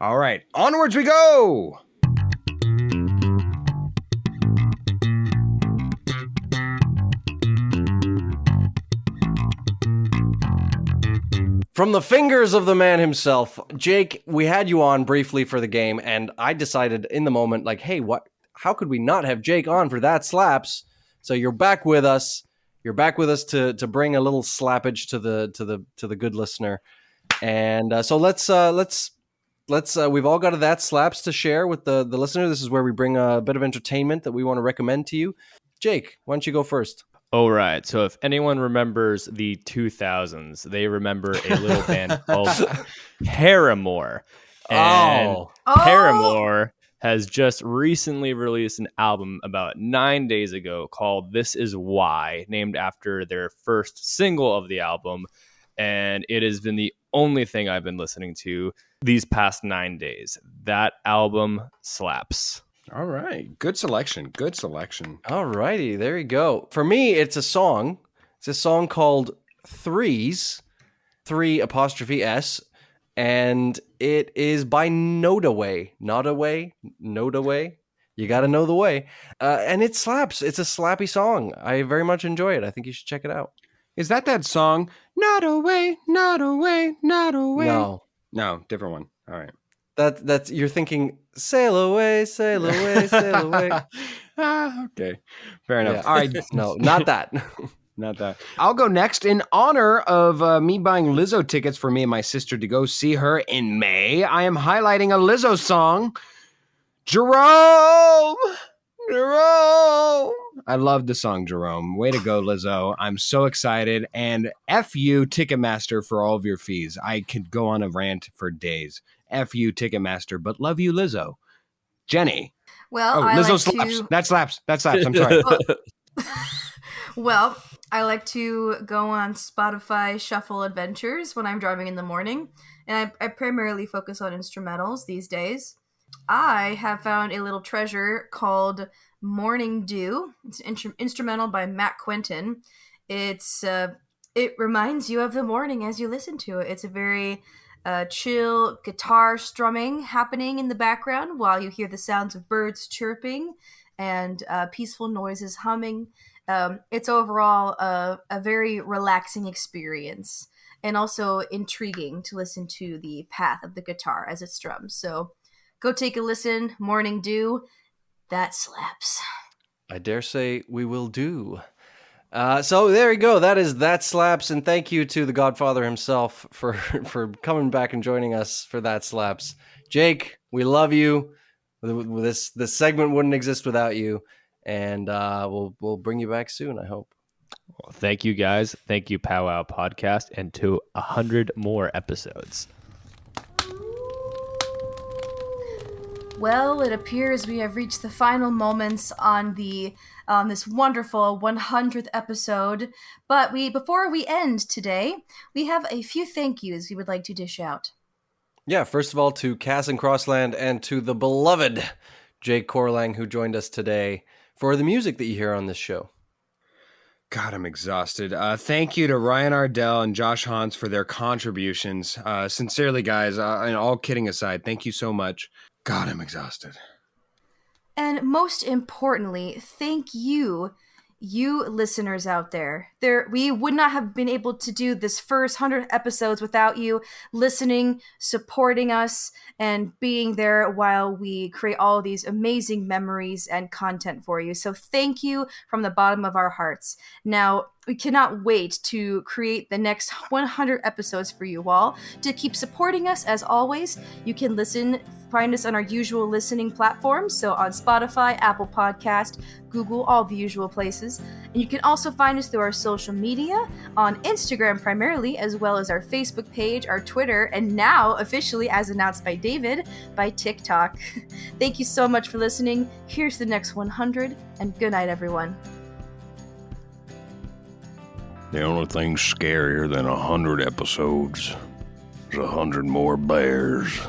All right, onwards we go. From the fingers of the man himself, Jake, we had you on briefly for the game, and I decided in the moment, like, hey, how could we not have Jake on for that slaps? So you're back with us. You're back with us to bring a little slappage to the good listener. And so let's we've all got that slaps to share with the listener. This is where we bring a bit of entertainment that we want to recommend to you. Jake, why don't you go first? All right. So if anyone remembers the 2000s, they remember a little band called Paramore. And Paramore has just recently released an album about 9 days ago called This Is Why, named after their first single of the album. And it has been the only thing I've been listening to these past 9 days. That album slaps. All right. Good selection. Good selection. All righty. There you go. For me, it's a song. It's a song called Threes, 3'S, and it is by Nodaway. Nodaway. You got to know the way. And it slaps. It's a slappy song. I very much enjoy it. I think you should check it out. Is that song? Not away, not away, not away. No, different one. All right. That's you're thinking sail away, sail away, sail away. Okay, fair enough. Yeah. All right, no, not that. Not that. I'll go next in honor of me buying Lizzo tickets for me and my sister to go see her in May. I am highlighting a Lizzo song, Jerome. I love the song, Jerome. Way to go, Lizzo. I'm so excited. And F you, Ticketmaster, for all of your fees. I could go on a rant for days. F you, Ticketmaster, but love you, Lizzo. Jenny. Well, Lizzo like slaps. That slaps. That slaps. I'm sorry. Well, I like to go on Spotify Shuffle Adventures when I'm driving in the morning, and I primarily focus on instrumentals these days. I have found a little treasure called Morning Dew. It's an instrumental by Matt Quentin. It reminds you of the morning as you listen to it. It's a very chill guitar strumming happening in the background while you hear the sounds of birds chirping and peaceful noises humming. It's overall a very relaxing experience and also intriguing to listen to the path of the guitar as it strums. So go take a listen. Morning Dew. That slaps. I dare say we will do. So there you go. That slaps, and thank you to the Godfather himself for coming back and joining us for That Slaps. Jake, we love you. This segment wouldn't exist without you, and we'll bring you back soon, I hope. Well, thank you guys. Thank you, POWWOW Podcast, and to 100 more episodes. Well, it appears we have reached the final moments on this wonderful 100th episode. But before we end today, we have a few thank yous we would like to dish out. Yeah, first of all, to Cass and Crossland and to the beloved Jake Corlang, who joined us today for the music that you hear on this show. God, I'm exhausted. Thank you to Ryan Ardell and Josh Hans for their contributions. Sincerely, guys, and all kidding aside, thank you so much. God, I'm exhausted. And most importantly, thank you listeners out there. We would not have been able to do this first 100 episodes without you listening, supporting us, and being there while we create all these amazing memories and content for you. So thank you from the bottom of our hearts. Now, we cannot wait to create the next 100 episodes for you all. To keep supporting us, as always, you can find us on our usual listening platforms, so on Spotify, Apple Podcast, Google, all the usual places. And you can also find us through our social media, on Instagram primarily, as well as our Facebook page, our Twitter, and now, officially, as announced by David, by TikTok. Thank you so much for listening. Here's the next 100, and good night, everyone. The only thing scarier than 100 episodes is 100 more bears.